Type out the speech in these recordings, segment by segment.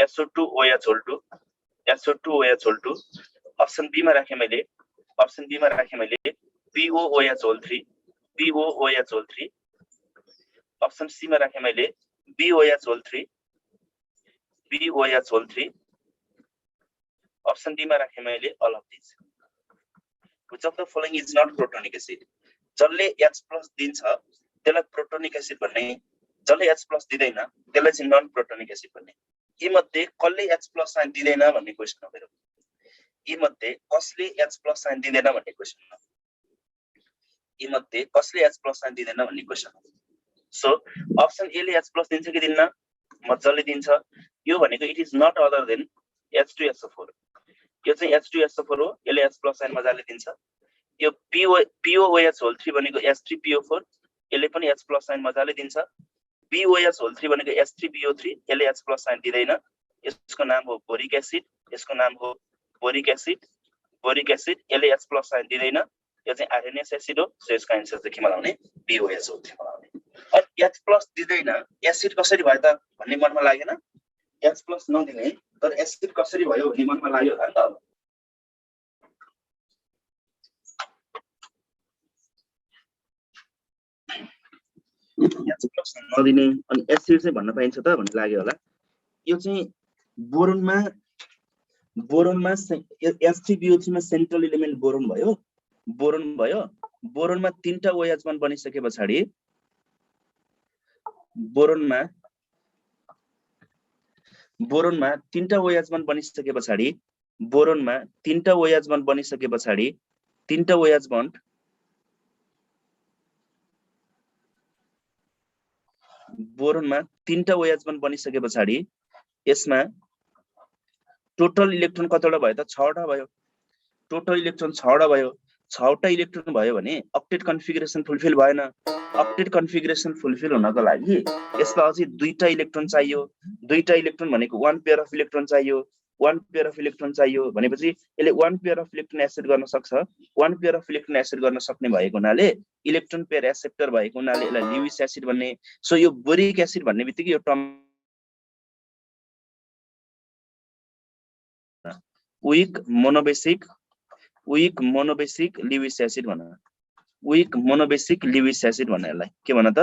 SO2OH2 SO2OH2 option B मा राखे मैले POOH3 POOH3 अप्सन सी मा राखे मैले BOH3 BOH3 अप्सन डी मा राखे मैले all of these. Which of the following is not protonic acid? जसले H+ दिन्छ त्यसलाई प्रोटोनिक एसिड भन्ने, जसले H+ दिदैन त्यसलाई चाहिँ नन प्रोटोनिक एसिड भन्ने। यी मध्ये कसले H+ साइन दिदैन भन्ने क्वेशन हो मेरो। यी मध्ये कसले H+ साइन दिदैन भन्ने क्वेशन हो। यी मध्ये कसले H+ साइन दिदैन भन्ने क्वेशन हो। सो अप्सन ए ले H+ दिन्छ कि दिन्न? मजाले दिन्छ। यो भनेको it is not other than H2SO4। यो चाहिँ H2SO4 हो, यसले H+ साइन मजाले दिन्छ। यो POOH3 भनेको H3PO4, यसले पनि H+ साइन मजाले दिन्छ। BOH3 भनेको H3BO3, यसले H+ साइन दिदैन। यसको नाम हो बोरिक एसिड, यसको नाम हो बोरिक एसिड। बोरिक एसिड यसले H+ साइन दिदैन। यो चाहिँ आर्एनएस एसिड हो। सो यसको आन्सर चाहिँ के मलाई BOH3 मलाई। अनि H+ दिदैन एसिड कसरी भयो त भन्ने मनमा लागेन? H+ नदिने तर एसिड कसरी भयो भन्ने मनमा लाग्यो होला नि त। H+ नदिने अनि एसिड चाहिँ भन्न पाइन्छ त भन्ने लाग्यो होला। यो चाहिँ बोरोनमा H3BO3 मा सेन्ट्रल एलिमेन्ट बोरोन भयो। बोरोनमा 3टा OH बन्ड बनिसके पछाडी बोरोनमा 3टा OH बन्ड बनिसके पछाडी बोरोनमा 3टा OH बन्ड बनिसके पछाडी 3टा OH बन्ड बोरोनमा 3टा OH बन्ड बनिसके पछाडी यसमा टोटल इलेक्ट्रोन कतिवटा भयो त? 6वटा भयो। टोटल इलेक्ट्रोन 6वटा भयो। 6वटा इलेक्ट्रोन भयो भने अक्टेट कन्फिगरेसन फुलफिल भएन। अक्टेट कन्फिगरेसन फुलफिल हुनको लागि यसलाई अझै 2टा इलेक्ट्रोन चाहियो। 2टा इलेक्ट्रोन भनेको 1 पेयर अफ इलेक्ट्रोन चाहियो। 1 पेयर अफ इलेक्ट्रोन चाहियो भनेपछि यसले 1 पेयर अफ इलेक्ट्रोन एसिड गर्न सक्छ। 1 पेयर अफ इलेक्ट्रोन एसिड गर्न सक्ने भएको हुनाले इलेक्ट्रोन पेयर एक्सेप्टर भएको हुनाले यसलाई ल्युइस एसिड भन्ने। सो यो बोरिक एसिड भन्ने बित्तिकै यो term weak monobasic Lewis acid भन्न। weak monobasic Lewis acid भन्न यसलाई के भन्न त?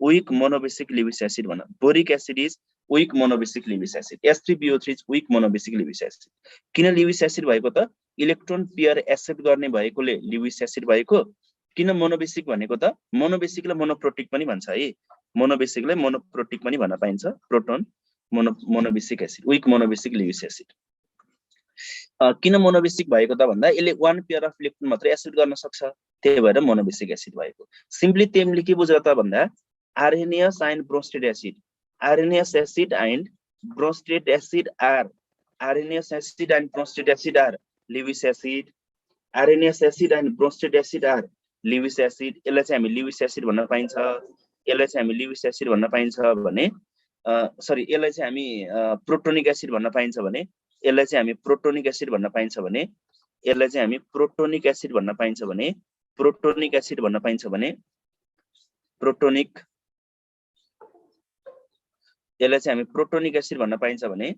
weak monobasic Lewis acid भन्न। boric acid is weak monobasic Lewis acid। H3BO3 is weak monobasic Lewis acid। किन Lewis acid भएको त? इलेक्ट्रोन पेयर एक्सेप्ट गर्ने भएकोले Lewis acid भएको। किन मोनोबेसिक भनेको त? मोनोबेसिकलाई मोनोप्रोटिक पनि भन्छ है। मोनोबेसिकलाई मोनोप्रोटिक पनि भन्न पाइन्छ। Proton monobasic acid, weak monobasic Lewis acid। किन मोनोबेसिक भएको त भन्दा यसले 1 पेयर अफ इलेक्ट्रोन मात्र एसिड गर्न सक्छ। त्यही भएर मोनोबेसिक एसिड भएको। सिम्पली तिमीले के बुझ्यो त भन्दा Arrhenius and Bronsted acid, Arrhenius acid and Bronsted acid are, Arrhenius acid and Bronsted acid are Lewis acid. Arrhenius acid and Bronsted acid are Lewis acid. यसलाई चाहिँ हामी ल्युइस एसिड भन्न पाइन्छ। यसलाई चाहिँ हामी ल्युइस एसिड भन्न पाइन्छ भने सरी यसलाई चाहिँ हामी प्रोटोनिक एसिड भन्न पाइन्छ भने, यसलाई चाहिँ हामी प्रोटोनिक एसिड भन्न पाइन्छ भने, यसलाई चाहिँ हामी प्रोटोनिक एसिड भन्न पाइन्छ भने, प्रोटोनिक एसिड भन्न पाइन्छ भने, प्रोटोनिक, यसलाई चाहिँ हामी प्रोटोनिक एसिड भन्न पाइन्छ भने,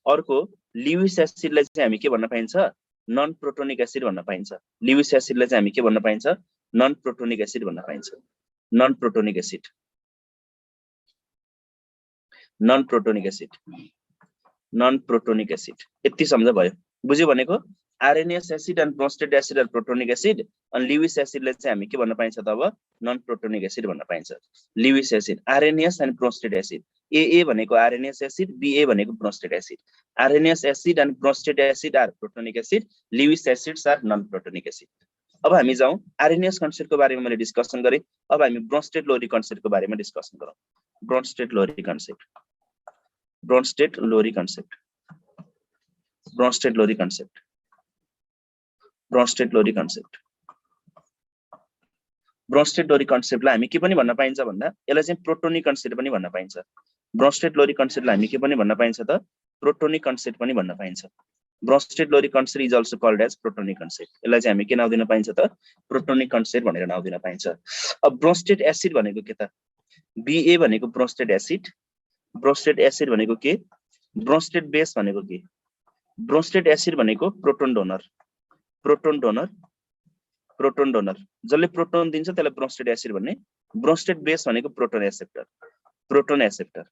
अर्को ल्युइस एसिडलाई चाहिँ हामी के भन्न पाइन्छ? नन प्रोटोनिक एसिड भन्न पाइन्छ। ल्युइस एसिडलाई चाहिँ हामी के भन्न पाइन्छ? नन प्रोटोनिक एसिड भन्न पाइन्छ। Non protonic acid, non protonic acid, non protonic acid. यति सम्झ भयो? बुझ्यो भनेको? Arrhenius acid and prostate acid and protonic acid अनि ल्युइस एसिडलाई चाहिँ हामी के भन्न पाइन्छ त? अब नन प्रोटोनिक एसिड भन्न पाइन्छ। Lewis acid, Arrhenius and prostate acid. AA भनेको आरएनएस एसिड, BA भनेको Bronsted acid. Arrhenius acid and prostate acid are protonic acid, Lewis acids are non protonic acid. अब हामी जाउँ आरएनएस कन्सेप्टको बारेमा मैले डिस्कसन गरेँ। अब हामी ब्रोन्स्टेड लोरी कन्सेप्टको बारेमा डिस्कसन गरौँ। ब्रोन्स्टेड Lowry concept, ब्रोन्स्टेड Lowry concept, ब्रोन्स्टेड Lowry concept, ब्रोन्स्टेड Lowry concept. ब्रोन्स्टेड लोरी कन्सेप्टलाई हामी के पनि भन्न पाइन्छ भन्दा यसलाई चाहिँ प्रोटोनिक कन्सेप्ट पनि भन्न पाइन्छ। ब्रोन्स्टेड लोरी कन्सेप्टलाई हामी के पनि भन्न पाइन्छ त? प्रोटोनिक कन्सेप्ट पनि भन्न पाइन्छ। Bronsted Lowry concept is also called as protonic concept. यसलाई चाहिँ हामी के नाम दिन पाइन्छ त? प्रोटोनिक कन्सेप्ट भनेर नाम दिन पाइन्छ। अब ब्रोन्स्टेड एसिड भनेको के त? BA भनेको ब्रोन्स्टेड एसिड, ब्रोन्स्टेड एसिड भनेको के? ब्रोन्स्टेड बेस भनेको के? ब्रोन्स्टेड एसिड भनेको proton donor, proton donor, proton donor. जसले प्रोटोन दिन्छ त्यसलाई ब्रोन्स्टेड एसिड भन्ने। ब्रोन्स्टेड बेस भनेको proton acceptor, proton acceptor,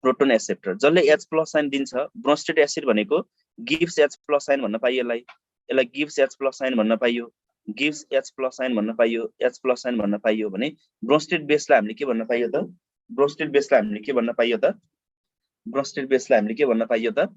proton acceptor. जसले H+ साइन दिन्छ, ब्रोन्स्टेड एसिड भनेको गिव्स H+ साइन भन्न पाइयो यसलाई, यसलाई गिव्स H+ साइन भन्न पाइयो, गिव्स H+ साइन भन्न पाइयो, H+ साइन भन्न पाइयो भने ब्रोन्स्टेड बेसलाई हामीले के भन्न पाइयो त? ब्रोन्स्टेड बेसलाई हामीले के भन्न पाइयो त? ब्रोन्स्टेड बेसलाई हामीले के भन्न पाइयो त?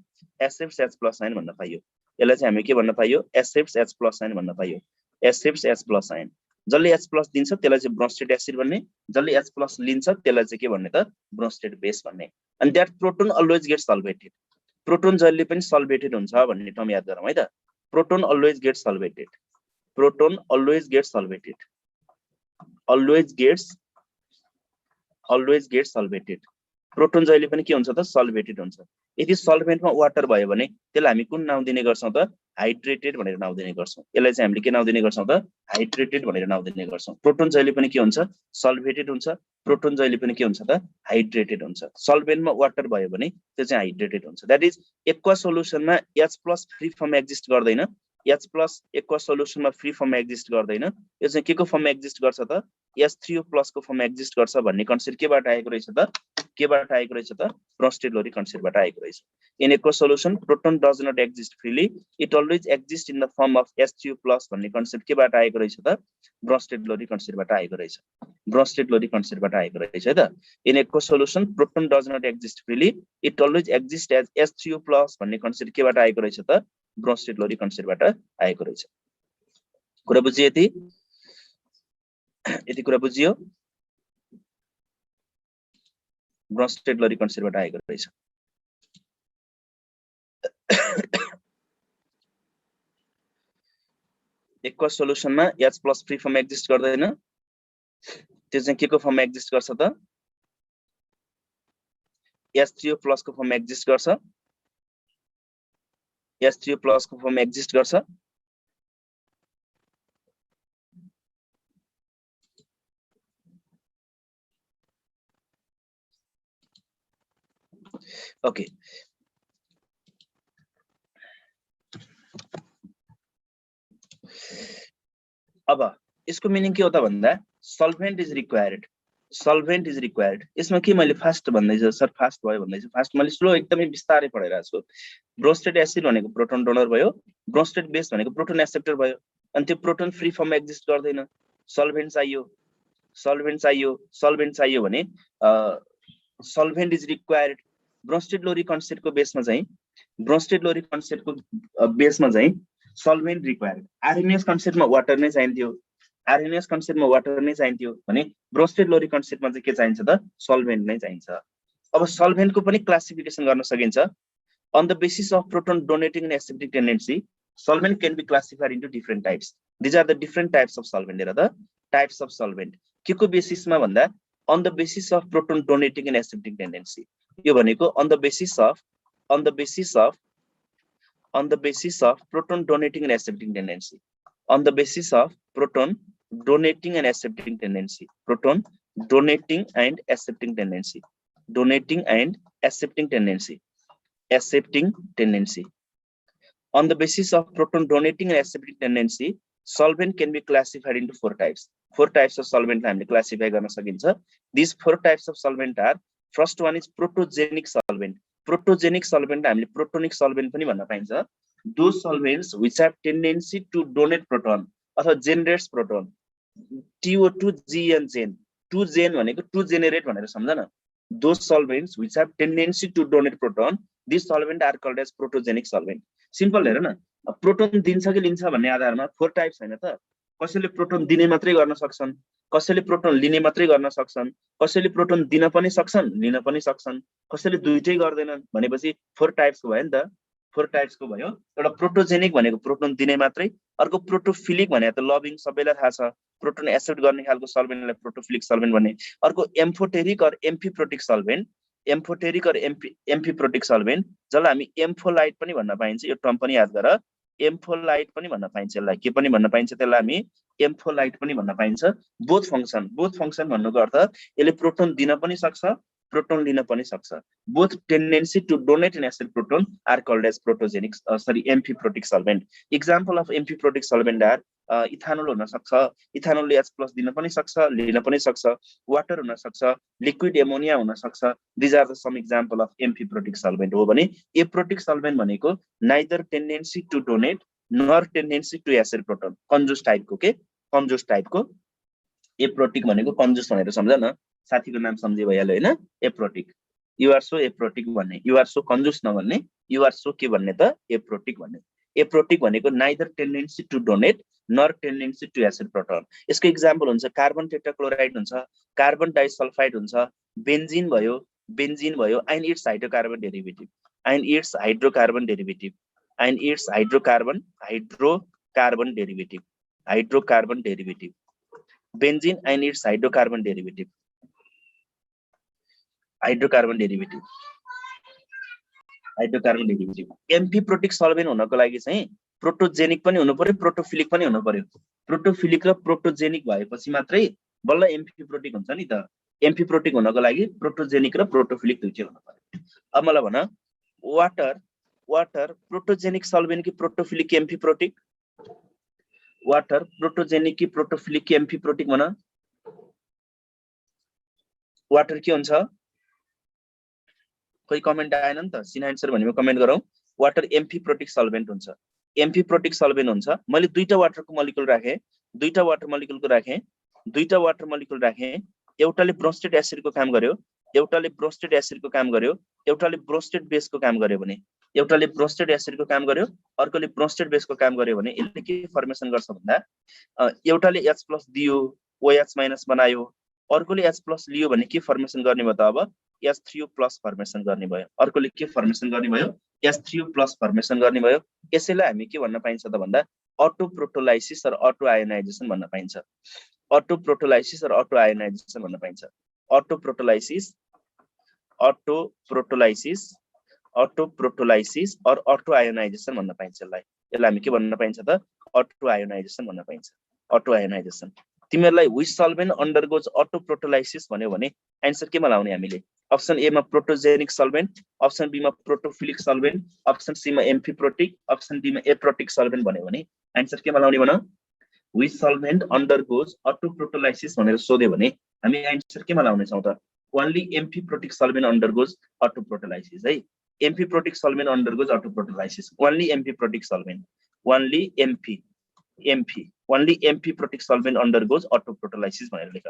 एक्सेप्ट्स H+ साइन भन्न पाइयो। यसलाई चाहिँ हामी के भन्न पाइयो? एक्सेप्ट्स H+ साइन भन्न पाइयो, एक्सेप्ट्स H+ साइन। जसले H+ दिन्छ त्यसलाई चाहिँ ब्रोन्स्टेड एसिड भन्ने, जसले H+ लिन्छ त्यसलाई चाहिँ के भन्ने त? ब्रोन्स्टेड बेस भन्ने। And that proton always gets solvated. Proton जहिले पनि सल्भेटेड हुन्छ भन्ने टर्म याद गरौँ है त। Proton always gets solvated, proton always gets solvated, always gets solvated। Proton जहिले पनि के हुन्छ त? सल्भेटेड हुन्छ। यदि सल्भेन्टमा वाटर भयो भने त्यसलाई हामी कुन नाम दिने गर्छौं त? हाइड्रेटेड भनेर नाम दिने गर्छौं। यसलाई चाहिँ हामीले के नाम दिने गर्छौं त? हाइड्रेटेड भनेर नाम दिने गर्छौं। प्रोटोन जहिले पनि के हुन्छ? सल्भेटेड हुन्छ, प्रोटोन जहिले पनि के हुन्छ त? हाइड्रेटेड हुन्छ। सल्भेन्टमा वाटर भयो भने त्यो चाहिँ हाइड्रेटेड हुन्छ। दैट इज एक्वा सोलुसनमा H+ फ्री फर्म एक्जिस्ट गर्दैन, H+ एक्वा सोलुसनमा फ्री फर्म एक्जिस्ट गर्दैन। यो चाहिँ के को फर्म एक्जिस्ट गर्छ त? H3O+ को फर्म एक्जिस्ट गर्छ भन्ने कन्सेप्ट केबाट आएको रहेछ त? केबाट आएको रहेछ त? ब्रोन्स्टेड-लोरी कन्सेप्टबाट आएको रहेछ। In aqua solution proton does not exist freely, it always exist in the form of H3O+ भन्ने कन्सेप्ट केबाट आएको रहेछ त? ब्रोन्स्टेड-लोरी कन्सेप्टबाट आएको रहेछ, ब्रोन्स्टेड-लोरी कन्सेप्टबाट आएको रहेछ है त। In aqua solution proton does not exist freely, it always exist as H3O+ भन्ने कन्सेप्ट केबाट आएको रहेछ त? ब्रोन्स्टेड-लोरी कन्सेप्टबाट आएको रहेछ। कुरा बुझियो? यति कुरा बुझियो? ब्रोन्स्टेड-लोरी कन्सेप्टबाट आएको रहेछ। एक्वा सोलुसनमा H+ फ्री फर्म एक्जिस्ट गर्दैन, त्यो चाहिँ के को फर्म एक्जिस्ट गर्छ त? H3O+ को फर्म एक्जिस्ट गर्छ, H3O+ को फर्म एक्जिस्ट गर्छ। ओके, अब यसको मिनिङ के हो त भन्दा solvent is required, solvent is required. यसमा के मैले फास्ट भन्दैछु सर? फास्ट भयो भन्दैछु, फास्ट मैले स्लो एकदमै बिस्तारै पढाइरहेको छु। ब्रोन्स्टेड एसिड भनेको प्रोटोन डोनर भयो, ब्रोन्स्टेड बेस भनेको प्रोटोन एक्सेप्टर भयो। अनि त्यो प्रोटोन फ्री फर्म एक्जिस्ट गर्दैन, सल्भेन्ट चाहियो, सल्भेन्ट चाहियो, सल्भेन्ट चाहियो भने सल्भेन्ट इज रिक्वायर्ड। ब्रोन्स्टेड-लोरी कन्सेप्टको बेसमा चाहिँ, ब्रोन्स्टेड-लोरी कन्सेप्टको बेसमा चाहिँ सल्भेन्ट रिक्वायर्ड। आरएनएस कन्सेप्टमा वाटर नै चाहिन्थ्यो, आरएनएस कन्सेप्टमा वाटर नै चाहिन्थ्यो भने ब्रोन्स्टेड-लोरी कन्सेप्टमा चाहिँ के चाहिन्छ त? सल्भेन्ट नै चाहिन्छ। अब सल्भेन्टको पनि क्लासिफिकेसन गर्न सकिन्छ। On the basis of proton donating and accepting tendency, solvent can be classified into different types. These are the different types of solvent. There are the types of solvent. के को बेसिसमा भन्दा on the basis of proton donating and accepting tendency. यो भनेको on the basis of proton donating and accepting tendency. On the basis of proton donating and accepting tendency. Proton donating and accepting tendency. Donating and accepting tendency. Accepting tendency. On the basis of proton donating and accepting tendency, solvent can be classified into 4 types. 4 types of solvent हामीले classify गर्न सकिन्छ। These 4 types of solvent are, first one is protogenic solvent. Protogenic solvent हामीले protonic solvent पनि भन्न पाइन्छ। Those solvents which have tendency to donate proton अथवा generates proton. TO2 GN gen. 2 gen भनेको to generate भनेर सम्झ न। Those solvents which have tendency to donate proton, these solvent are called as protogenic solvent. Simple हेर न, proton दिन्छ कि लिन्छ भन्ने आधारमा 4 टाइप्स हैन त। कसैले प्रोटोन दिने मात्रै गर्न सक्छन्, कसैले प्रोटोन लिने मात्रै गर्न सक्छन्, कसैले प्रोटोन दिन पनि सक्छन्, लिन पनि सक्छन्, कसैले दुईटै गर्दैनन् भनेपछि 4 टाइप्सको भयो नि त। 4 टाइप्सको भयो। एउटा प्रोटोजेनिक भनेको प्रोटोन दिने मात्रै, अर्को प्रोटोफिलिक भनेको त लभिङ सबैलाई थाहा छ, प्रोटोन एक्सेप्ट गर्ने खालको सल्भेन्टलाई प्रोटोफिलिक सल्भेन्ट भन्ने। अर्को एम्फोटेरिक और एम्फिप्रोटिक सल्भेन्ट, एम्फोटेरिक और एम्फिप्रोटिक सल्भेन्ट जसलाई हामी एम्फोलाइट पनि भन्न पाइन्छ। यो टर्म पनि याद गर, एम्फोलाइट पनि भन्न पाइन्छ। यसलाई के पनि भन्न पाइन्छ? त्यसलाई हामी एम्फोलाइट पनि भन्न पाइन्छ। बोथ फंक्सन भन्नुको अर्थ यसले प्रोटोन दिन पनि सक्छ प्रोटोन लिन पनि सक्छ both tendency to donate and accept proton are called as protogenic amphiprotic solvent example of amphiprotic solvent are ethanol हुन सक्छ इथानोलले H+ दिन पनि सक्छ लिन पनि सक्छ वाटर हुन सक्छ लिक्विड एमोनिया हुन सक्छ these are the some example of amphiprotic solvent हो भने एप्रोटिक सल्भेन्ट भनेको neither tendency to donate nor tendency to accept proton कन्जुस टाइपको एप्रोटिक भनेको कन्जुस भनेर सम्झ न साथीको नाम सम्झे भइहाल्यो हैन aprotic you are so aprotic भन्ने यु आर सो कन्जुस नभन्ने यु आर सो के भन्ने त एप्रोटिक भन्ने एप्रोटिक भनेको neither tendency to donate nor tendency to accept proton यसको एक्जाम्पल हुन्छ कार्बन टेट्राक्लोराइड हुन्छ कार्बन डाइसल्फाइड हुन्छ बेन्जिन भयो and its hydrocarbon derivative hydrocarbon derivative benzene and its hydrocarbon derivative amphiprotic solvent हुनको लागि चाहिँ प्रोटोजेनिक पनि हुनु पर्यो प्रोटोफिलिक पनि हुनु पर्यो प्रोटोफिलिक र प्रोटोजेनिक भएपछि मात्रै बल्ल एम्फिप्रोटिक हुन्छ नि त एम्फिप्रोटिक हुनको लागि प्रोटोजेनिक र प्रोटोफिलिक दुईटै हुनु पर्यो अब मलाई भन वाटर प्रोटोजेनिक सल्भेन्ट कि प्रोटोफिलिक कि एम्फिप्रोटिक वाटर प्रोटोजेनिक कि प्रोटोफिलिक कि एम्फिप्रोटिक भन वाटर के हुन्छ कोही कमेन्ट आएन नि त सिन आन्सर भनेको कमेन्ट गरौँ वाटर एम्फिप्रोटिक सल्भेन्ट हुन्छ मैले दुईटा वाटरको मोलिक्युल राखे दुईटा वाटर मोलिक्युल राखे एउटाले ब्रोस्टेड एसिडको काम गर्यो एउटाले ब्रोस्टेड बेसको काम गर्यो भने एउटाले ब्रोस्टेड एसिडको काम गर्यो अर्कोले ब्रोस्टेड बेसको काम गर्यो भने यसले के फर्मेसन गर्छ भन्दा एउटाले H+ दियो OH- बनायो अर्कोले H+ लियो भने के फर्मेसन गर्ने भयो त अब H3O+ फर्मेसन गर्ने भयो अर्कोले के फर्मेसन गर्ने भयो H3O+ फर्मेसन गर्ने भयो यसैलाई हामी के भन्न पाइन्छ त भन्दा अटो प्रोटोलाइसिस र अटो आयोनाइजेसन भन्न पाइन्छ अटो प्रोटोलाइसिस र अटो आयोनाइजेसन भन्न पाइन्छ अटो प्रोटोलाइसिस और अटो आयोनाइजेसन भन्न पाइन्छ यसलाई हामी के भन्न पाइन्छ त अटो आयोनाइजेसन भन्न पाइन्छ अटो आयोनाइजेसन तिमीहरुलाई which solvent undergoes auto protolysis भन्यो भने आन्सर केमा लाउने हामीले अप्सन ए मा प्रोटोजेनिक सल्भेन्ट अप्सन बी मा प्रोटोफिलिक सल्भेन्ट अप्सन सी मा एम्फिप्रोटिक अप्सन डी मा एप्रोटिक सल्भेन्ट भन्यो भने आन्सर केमा लाउने भन which solvent undergoes auto protolysis भनेर सोध्यो भने हामी आन्सर केमा लाउने छौं त only amphiprotic solvent undergoes auto protolysis है amphiprotic solvent undergoes auto protolysis only amphiprotic solvent only amphiprotic solvent undergoes auto protolysis भनेर लेख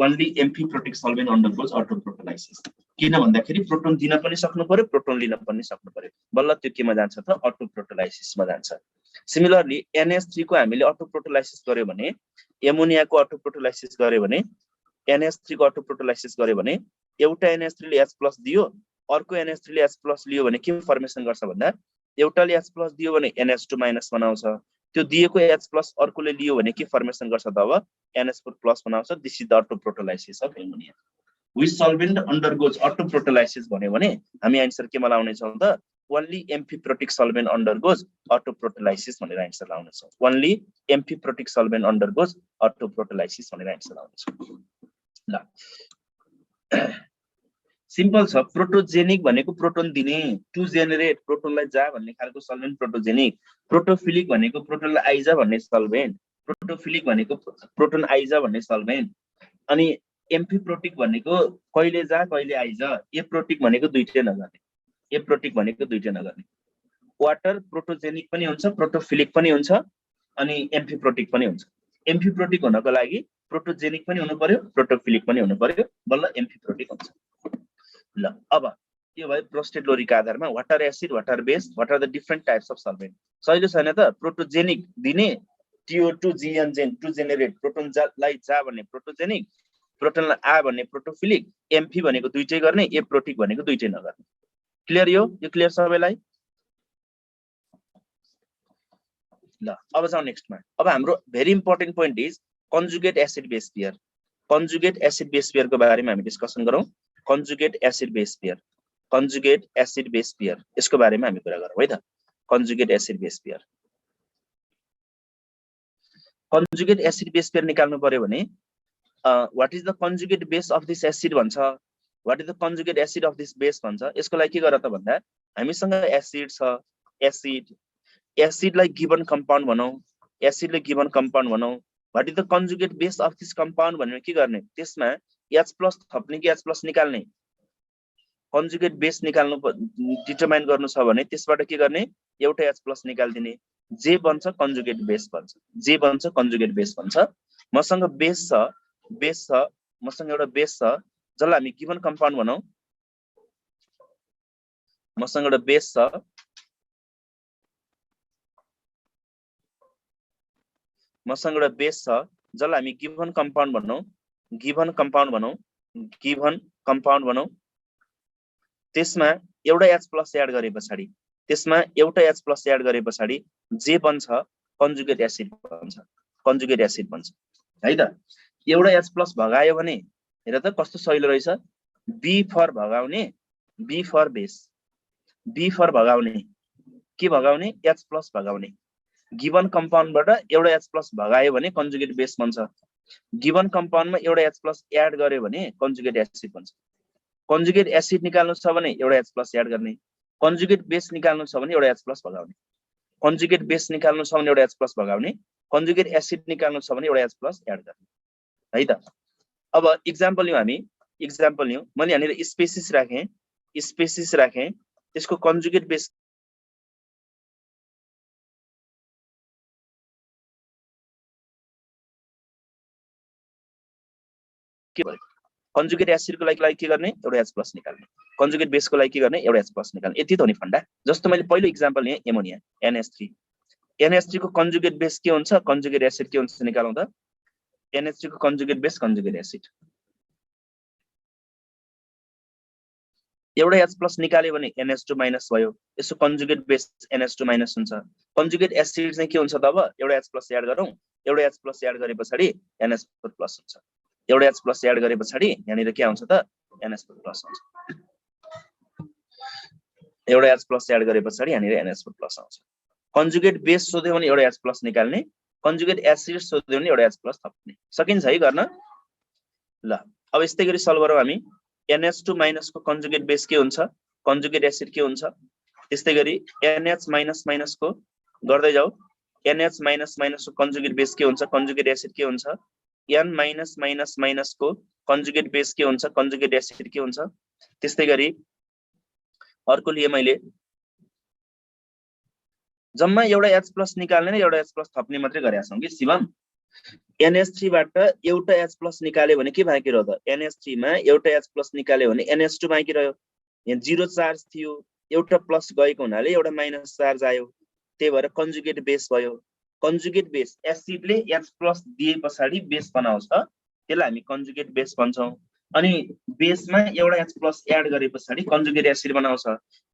only amphiprotic solvent undergoes auto प्रोटोलाइसिस किन भन्दाखेरि प्रोटोन दिन पनि सक्नु पर्यो प्रोटोन लिन पनि सक्नु पर्यो बल्ल त्यो केमा जान्छ त अटो प्रोटोलाइसिसमा जान्छ सिमिलरली NH3 को हामीले अटो प्रोटोलाइसिस गर्यो भने एमोनियाको अटो प्रोटोलाइसिस गर्यो भने NH3 को अटो प्रोटोलाइसिस गर्यो भने एउटा NH3 ले H+ दियो अर्को NH3 ले H+ लियो भने के फर्मेसन गर्छ भन्दा एउटाले H+ दियो भने NH2- बनाउँछ त्यो दिएको H+ अर्कोले लियो भने के फर्मेसन गर्छ त अब NH4+ बनाउँछ this is the auto protolysis of ammonia which solvent undergoes auto protolysis भन्यो भने हामी आन्सर केमा लाउने छौं त only amphiprotic solvent undergoes auto protolysis भनेर आन्सर लाउने छौं only amphiprotic solvent undergoes auto protolysis भनेर आन्सर लाउने छौं ल सिम्पल छ प्रोटोजेनिक भनेको प्रोटोन दिने टु जेनेरेट प्रोटोनलाई जा भन्ने खालको सल्भेन्ट प्रोटोजेनिक प्रोटोफिलिक भनेको प्रोटोनलाई आइजा भन्ने सल्भेन्ट प्रोटोफिलिक भनेको प्रोटोन आइजा भन्ने सल्भेन्ट अनि एम्फिप्रोटिक भनेको कहिले जा कहिले आइजा एप्रोटिक भनेको दुईटै नगर्ने वाटर प्रोटोजेनिक पनि हुन्छ प्रोटोफिलिक पनि हुन्छ अनि एम्फिप्रोटिक पनि हुन्छ एम्फिप्रोटिक हुनको लागि प्रोटोजेनिक पनि हुनु पर्यो प्रोटोफिलिक पनि हुनु पर्यो बल्ल एम्फिप्रोटिक हुन्छ ल अब यो भयो प्रोस्टेडलोरीको आधारमा water acid water base what are the different types of solvent सहिलो छैन त प्रोटोजेनिक दिने TO2 GN to generate proton लाई जा भन्ने प्रोटोजेनिक प्रोटोनलाई आ भन्ने प्रोटोफिलिक एम्फी भनेको दुईटै गर्ने एप्रोटिक भनेको दुईटै नगर्ने क्लियर यो क्लियर सबैलाई ल अब जाउँ नेक्स्टमा अब हाम्रो very important point is conjugate acid base pair को बारेमा हामी डिस्कसन गरौँ कन्जुगेट एसिड बेस पेयर यसको बारेमा हामी कुरा गरौँ है त कन्जुगेट एसिड बेस पेयर निकाल्नु पर्यो भने what is the conjugate base of this acid भन्छ what is the conjugate acid of this base भन्छ। यसको लागि के गर त भन्दा हामीसँग एसिड छ, एसिडलाई गिवन कम्पाउन्ड भनौँ, एसिडले गिवन कम्पाउन्ड भनौँ। What is the conjugate base of this compound भनेर के गर्ने, त्यसमा H+ थप्ने कि H+ निकाल्ने, कन्जुगेट बेस निकाल्नु डिटरमाइन गर्नु छ भने त्यसबाट के गर्ने, एउटा H+ निकाल्दिने, जे बन्छ कन्जुगेट बेस भन्छ, जे बन्छ कन्जुगेट बेस भन्छ। मसँग बेस छ, मसँग एउटा बेस छ जसलाई हामी गिवन कम्पाउन्ड भनौँ, मसँग एउटा बेस छ, मसँग एउटा बेस छ जसलाई हामी गिवन कम्पाउन्ड भनौँ, गिवन कम्पाउन्ड भनौँ। त्यसमा एउटा H+ एड गरे पछाडि, त्यसमा एउटा H+ एड गरे पछाडि जे बन्छ कन्जुगेट एसिड भन्छ, कन्जुगेट एसिड भन्छ है त। एउटा H+ भगायो भने हेर त कस्तो सजिलो रहेछ, बी फर भगाउने, B for base, B for भगाउने के भगाउने, H+ भगाउने। गिवन कम्पाउन्डबाट एउटा H+ भगायो भने कन्जुगेट बेस बन्छ, गिवन कम्पाउन्डमा एउटा H+ एड गर्यो भने कन्जुगेट एसिड बन्छ। कन्जुगेट एसिड निकाल्नु छ भने एउटा H+ एड गर्ने, कन्जुगेट बेस निकाल्नु छ भने एउटा H+ भगाउने, कन्जुगेट बेस निकाल्नु छ भने एउटा H+ भगाउने, कन्जुगेट एसिड निकाल्नु छ भने एउटा H+ एड गर्ने है त। अब इक्जाम्पल लिउँ हामी, इक्जाम्पल लिउँ, मैले यहाँनिर स्पेसिस राखेँ, त्यसको कन्जुगेट बेस के भयो, कन्जुगेट एसिडको लागि के गर्ने, एउटा H+ निकाल्ने, कन्जुगेट बेसको लागि के गर्ने, एउटा H+ निकाल्ने, यति त हो नि फन्डा। जस्तो मैले पहिलो इक्जाम्पल लिएँ एमोनिया NH3, NH3 को कन्जुगेट बेस के हुन्छ, कन्जुगेट एसिड के हुन्छ निकालौँ त। NH3 को कन्जुगेट बेस कन्जुगेट एसिड, एउटा H+ निकाल्यो भने NH2- भयो, यसको कन्जुगेट बेस NH2- हुन्छ। कन्जुगेट एसिड चाहिँ के हुन्छ त, अब एउटा H+ एड गरौँ, एउटा H+ एड गरे पछाडि NH4+ हुन्छ, एउटा H+ एड गरे पछाडि यहाँनिर के आउँछ त, NH4+ आउँछ, एउटा H+ एड गरे पछाडि यहाँनिर NH4+ आउँछ। कन्जुगेट बेस सोध्यो भने एउटा H+ निकाल्ने, कन्जुगेट एसिड सोध्यो भने एउटा H+ थप्ने, सकिन्छ है गर्न। ल अब यस्तै गरी सल्भ गरौँ हामी। NH2- को कन्जुगेट बेस के हुन्छ, कन्जुगेट एसिड के हुन्छ, त्यस्तै गरी NH- को गर्दै जाऊ, NH- को कन्जुगेट बेस के हुन्छ, कन्जुगेट एसिड के हुन्छ, N- को कन्जुगेट बेस के हुन्छ, कन्जुगेट एसिड के हुन्छ। त्यस्तै गरी अर्को लिए मैले जम्मा एउटा H+ निकाल्ने र एउटा H+ थप्ने मात्रै गरेका छौँ कि शिवम। NH3 बाट एउटा H+ निकाल्यो भने के बाँकी रह्यो त, NH3 मा एउटा H+ निकाल्यो भने NH2 बाँकी रह्यो, यहाँ 0 चार्ज थियो, एउटा प्लस गएको हुनाले एउटा माइनस चार्ज आयो, त्यही भएर कन्जुगेट बेस भयो। कन्जुगेट बेस एसिडले H+ दिए पछाडि बेस बनाउँछ, त्यसलाई हामी कन्जुगेट बेस भन्छौँ। अनि बेसमा एउटा H+ एड गरे पछाडि कन्जुगेट एसिड बनाउँछ।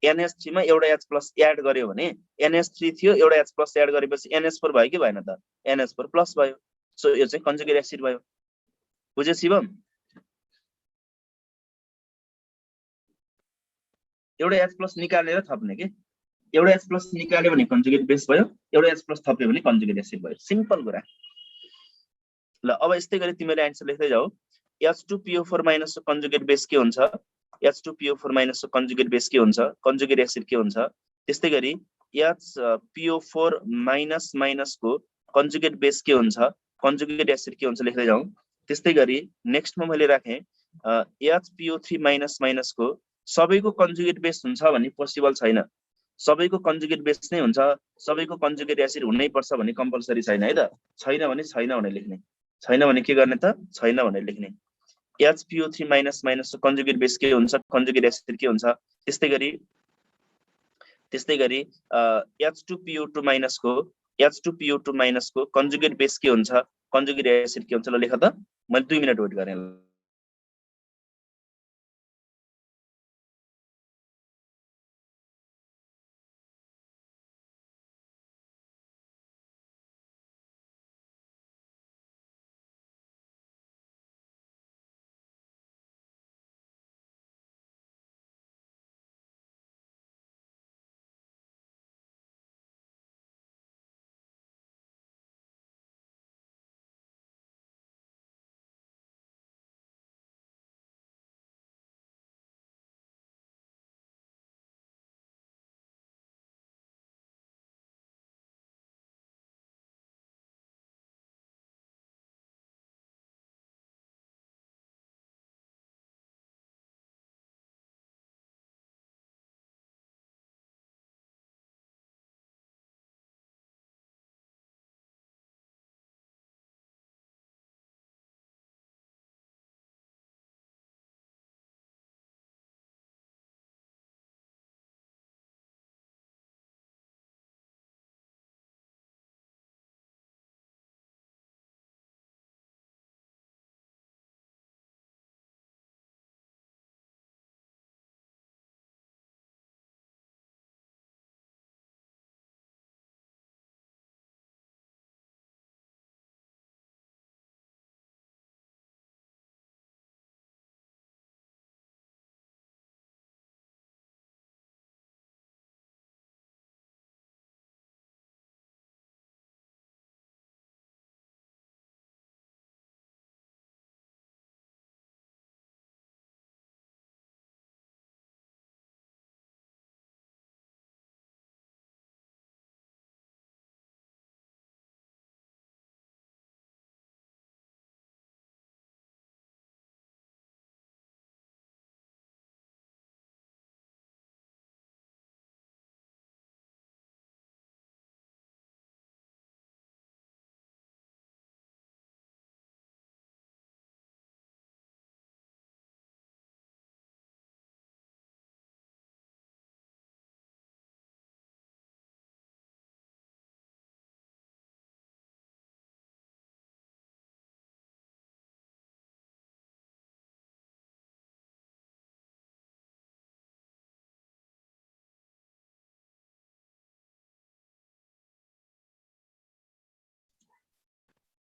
NH3 मा एउटा H+ एड गर्यो भने NH3 थियो, एउटा H+ एड गरेपछि NH4 भयो कि भएन त, NH4+ भयो। सो यो चाहिँ कन्जुगेट एसिड भयो। बुझ्यो शिवम? एउटा H+ निकालेर थप्ने के, एउटा H+ निकाल्यो भने कन्जुगेट बेस भयो, एउटा H+ थप्यो भने कन्जुगेट एसिड भयो, सिम्पल कुरा। ल अब यस्तै गरी तिमीले आन्सर लेख्दै जाऊ। H2PO4- को कन्जुगेट बेस के हुन्छ, H2PO4- को कन्जुगेट बेस के हुन्छ, कन्जुगेट एसिड के हुन्छ। त्यस्तै गरी HPO4- को कन्जुगेट बेस के हुन्छ, कन्जुगेट एसिड के हुन्छ लेख्दै जाऊ। त्यस्तै गरी नेक्स्टमा मैले राखेँ HPO3- को सबैको कन्जुगेट बेस हुन्छ भन्ने पोसिबल छैन, सबैको कन्जुगेट बेस नै हुन्छ, सबैको कन्जुगेट एसिड हुनै पर्छ भन्ने कम्पलसरी छैन है त। छैन भने छैन भनेर लेख्ने, छैन भने के गर्ने त, छैन भनेर लेख्ने। HPO3- को कन्जुगेट बेस के हुन्छ, कन्जुगेट एसिड के हुन्छ। त्यस्तै गरी H2PO2- को कन्जुगेट बेस के हुन्छ, कन्जुगेट एसिड के हुन्छ। ल लेख त, मैले 2 मिनट वेट गरेँ।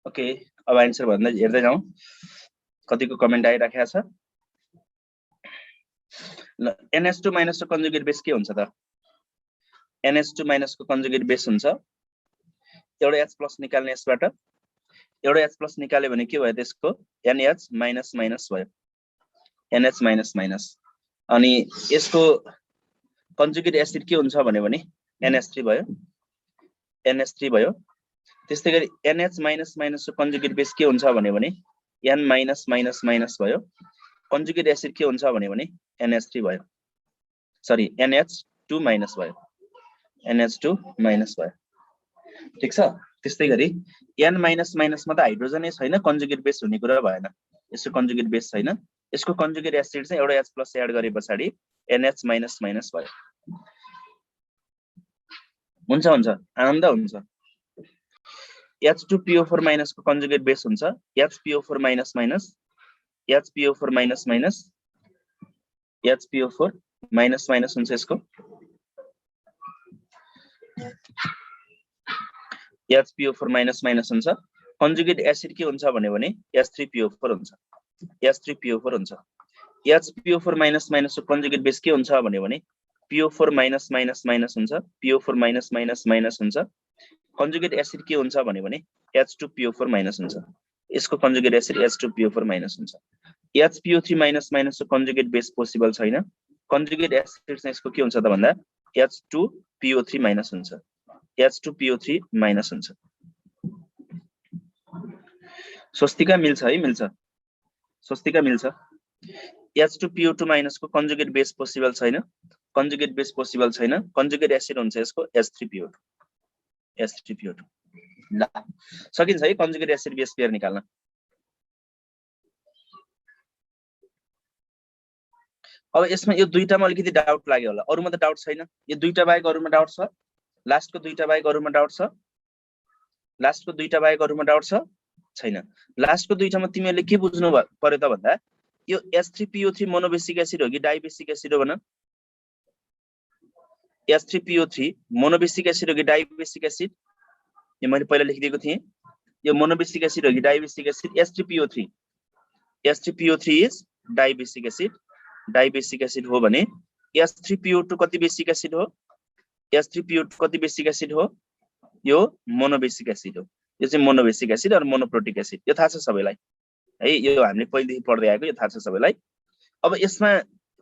ओके, अब आन्सर भन्दै हेर्दै जाउँ कतिको कमेन्ट आइराखेको छ। ल NH2 माइनस को कन्जुगेट बेस के हुन्छ त? NH2 माइनस को कन्जुगेट बेस हुन्छ एउटा H प्लस निकाल्ने यसबाट, एउटा H प्लस निकाल्यो भने के भयो त्यसको NH माइनस माइनस भयो, NH माइनस माइनस। अनि यसको कन्जुगेट एसिड के हुन्छ भने NH3 भयो, NH3 भयो। त्यस्तै गरी NH माइनस माइनस को कन्जुगेट बेस के हुन्छ भने N माइनस माइनस माइनस भयो, कन्जुगेट एसिड के हुन्छ भने NH3 भयो, सरी NH2 माइनस भयो, NH2 माइनस भयो। ठीक छ। त्यस्तै गरी N माइनस माइनसमा त हाइड्रोजनै छैन, कन्जुगेट बेस हुने कुरा भएन, यसको कन्जुगेट बेस छैन, यसको कन्जुगेट एसिड चाहिँ एउटा H प्लस एड गरे पछाडी NH माइनस माइनस भयो। हुन्छ हुन्छ, आनन्द हुन्छ। H2PO4 माइनस को कन्जुगेट बेस हुन्छ HPO4 minus minus, HPO4 minus minus, HPO4 minus minus हुन्छ यसको, HPO4 माइनस माइनस हुन्छ। कन्जुगेट एसिड के हुन्छ भने H3PO4 हुन्छ, H3PO4 हुन्छ। HPO4 माइनस माइनस को कन्जुगेट बेस के हुन्छ भने PO4 माइनस माइनस माइनस हुन्छ, PO4 माइनस माइनस माइनस हुन्छ। कन्जुगेट एसिड के हुन्छ भने H2PO4 माइनस हुन्छ, यसको कन्जुगेट एसिड H2PO4 माइनस हुन्छ। HPO3 माइनस माइनस को कन्जुगेट बेस पोसिबल छैन, कन्जुगेट एसिड चाहिँ यसको के हुन्छ त भन्दा H2PO3 माइनस हुन्छ, H2PO3 माइनस हुन्छ। स्वस्तिका मिल्छ है? मिल्छ, स्वस्तिका मिल्छ। H2PO2 माइनस को कन्जुगेट बेस पोसिबल छैन, कन्जुगेट बेस पोसिबल छैन, कन्जुगेट एसिड हुन्छ यसको H3PO2, H3PO2। ल सकिन्छ है कन्जुगेट एसिड बेस पेयर निकाल्न। अब यसमा यो दुईटामा अलिकति डाउट लाग्यो होला, अरुमा त डाउट छैन? यो दुईटा बाहेक अरुमा डाउट छ? लास्टको दुईटा बाहेक अरुमा डाउट छ? लास्टको दुईटा बाहेक अरुमा डाउट छ? छैन। लास्टको दुईटामा तिमीहरूले के बुझ्नु पर्यो त भन्दा यो H3PO3 मोनोबेसिक एसिड हो कि डाइबेसिक एसिड हो भन? H3PO3 मोनोबेसिक एसिड हो कि डाइबेसिक एसिड? यो मैले पहिला लेखिदिएको थिएँ, यो मोनोबेसिक एसिड हो कि dibasic acid? H3PO3, H3PO3 is dibasic acid, dibasic acid हो भने H3PO2 कति बेसिक एसिड हो? H3PO2 कति बेसिक एसिड हो? यो मोनोबेसिक एसिड हो, यो चाहिँ मोनोबेसिक एसिड र मोनोप्रोटिक एसिड, यो थाहा छ सबैलाई है, यो हामीले पहिलेदेखि पढ्दै आएको, यो थाहा छ सबैलाई। अब यसमा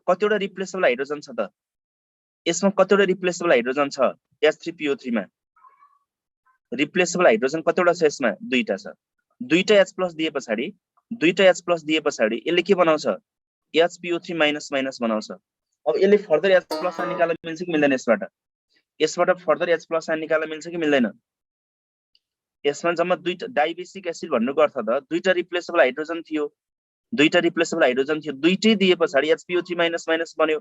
कतिवटा रिप्लेसेबल हाइड्रोजन छ त? यसमा कतिवटा रिप्लेसेबल हाइड्रोजन छ H3PO3 मा? रिप्लेसेबल हाइड्रोजन कतिवटा छ यसमा? दुईटा छ। दुईटा H प्लस दिए पछाडी, दुईटा H प्लस दिए पछाडी यसले के बनाउँछ? HPO3 माइनस माइनस बनाउँछ। अब यसले फर्दर H प्लस निकाल्न मिल्छ कि मिल्दैन? यसबाट यसबाट फर्दर H प्लस निकाल्न मिल्छ कि मिल्दैन? यसमा जम्मा दुईटा डाइबेसिक एसिड भन्नुको अर्थ त दुईटा रिप्लेसेबल हाइड्रोजन थियो, दुईटा रिप्लेसेबल हाइड्रोजन थियो, दुईटै दिए पछाडी HPO3 माइनस माइनस बन्यो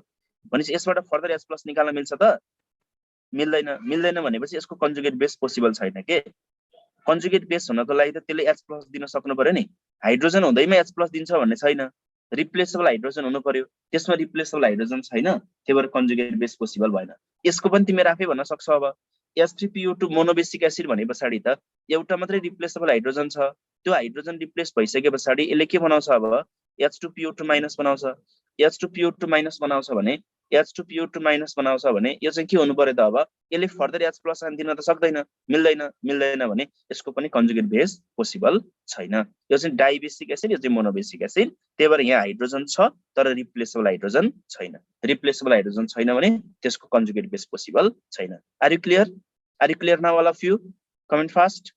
भनेपछि यसबाट फर्दर H प्लस निकाल्न मिल्छ त? मिल्दैन। मिल्दैन भनेपछि यसको कन्जुगेट बेस पोसिबल छैन के? कन्जुगेट बेस हुनको लागि त त्यसले H प्लस दिन सक्नु पर्यो नि, हाइड्रोजन हुँदैमा H प्लस दिन्छ भन्ने छैन, रिप्लेसेबल हाइड्रोजन हुनु पर्यो, त्यसमा रिप्लेसेबल हाइड्रोजन छैन, त्यही भएर कन्जुगेट बेस पोसिबल भएन। यसको पनि तिमी आफै भन्न सक्छौ। अब H3PO2 मोनोबेसिक एसिड भने पछाडी त एउटा मात्रै रिप्लेसेबल हाइड्रोजन छ, त्यो हाइड्रोजन रिप्लेस भइसके पछाडी यसले के बनाउँछ? अब H2PO2 माइनस बनाउँछ, H2PO2 माइनस बनाउँछ भने H2PO2 माइनस बनाउँछ भने यो चाहिँ के हुनु पर्यो त? अब यसले फर्दर H प्लस दिन त सक्दैन, मिल्दैन। मिल्दैन भने यसको पनि कन्जुगेट बेस पोसिबल छैन। यो चाहिँ डाइबेसिक एसिड, यो चाहिँ मोनोबेसिक एसिड, त्यही भएर यहाँ हाइड्रोजन छ तर रिप्लेसेबल हाइड्रोजन छैन। रिप्लेसेबल हाइड्रोजन छैन भने त्यसको कन्जुगेट बेस पोसिबल छैन। Are you clear? Are you clear now all of you? Comment fast.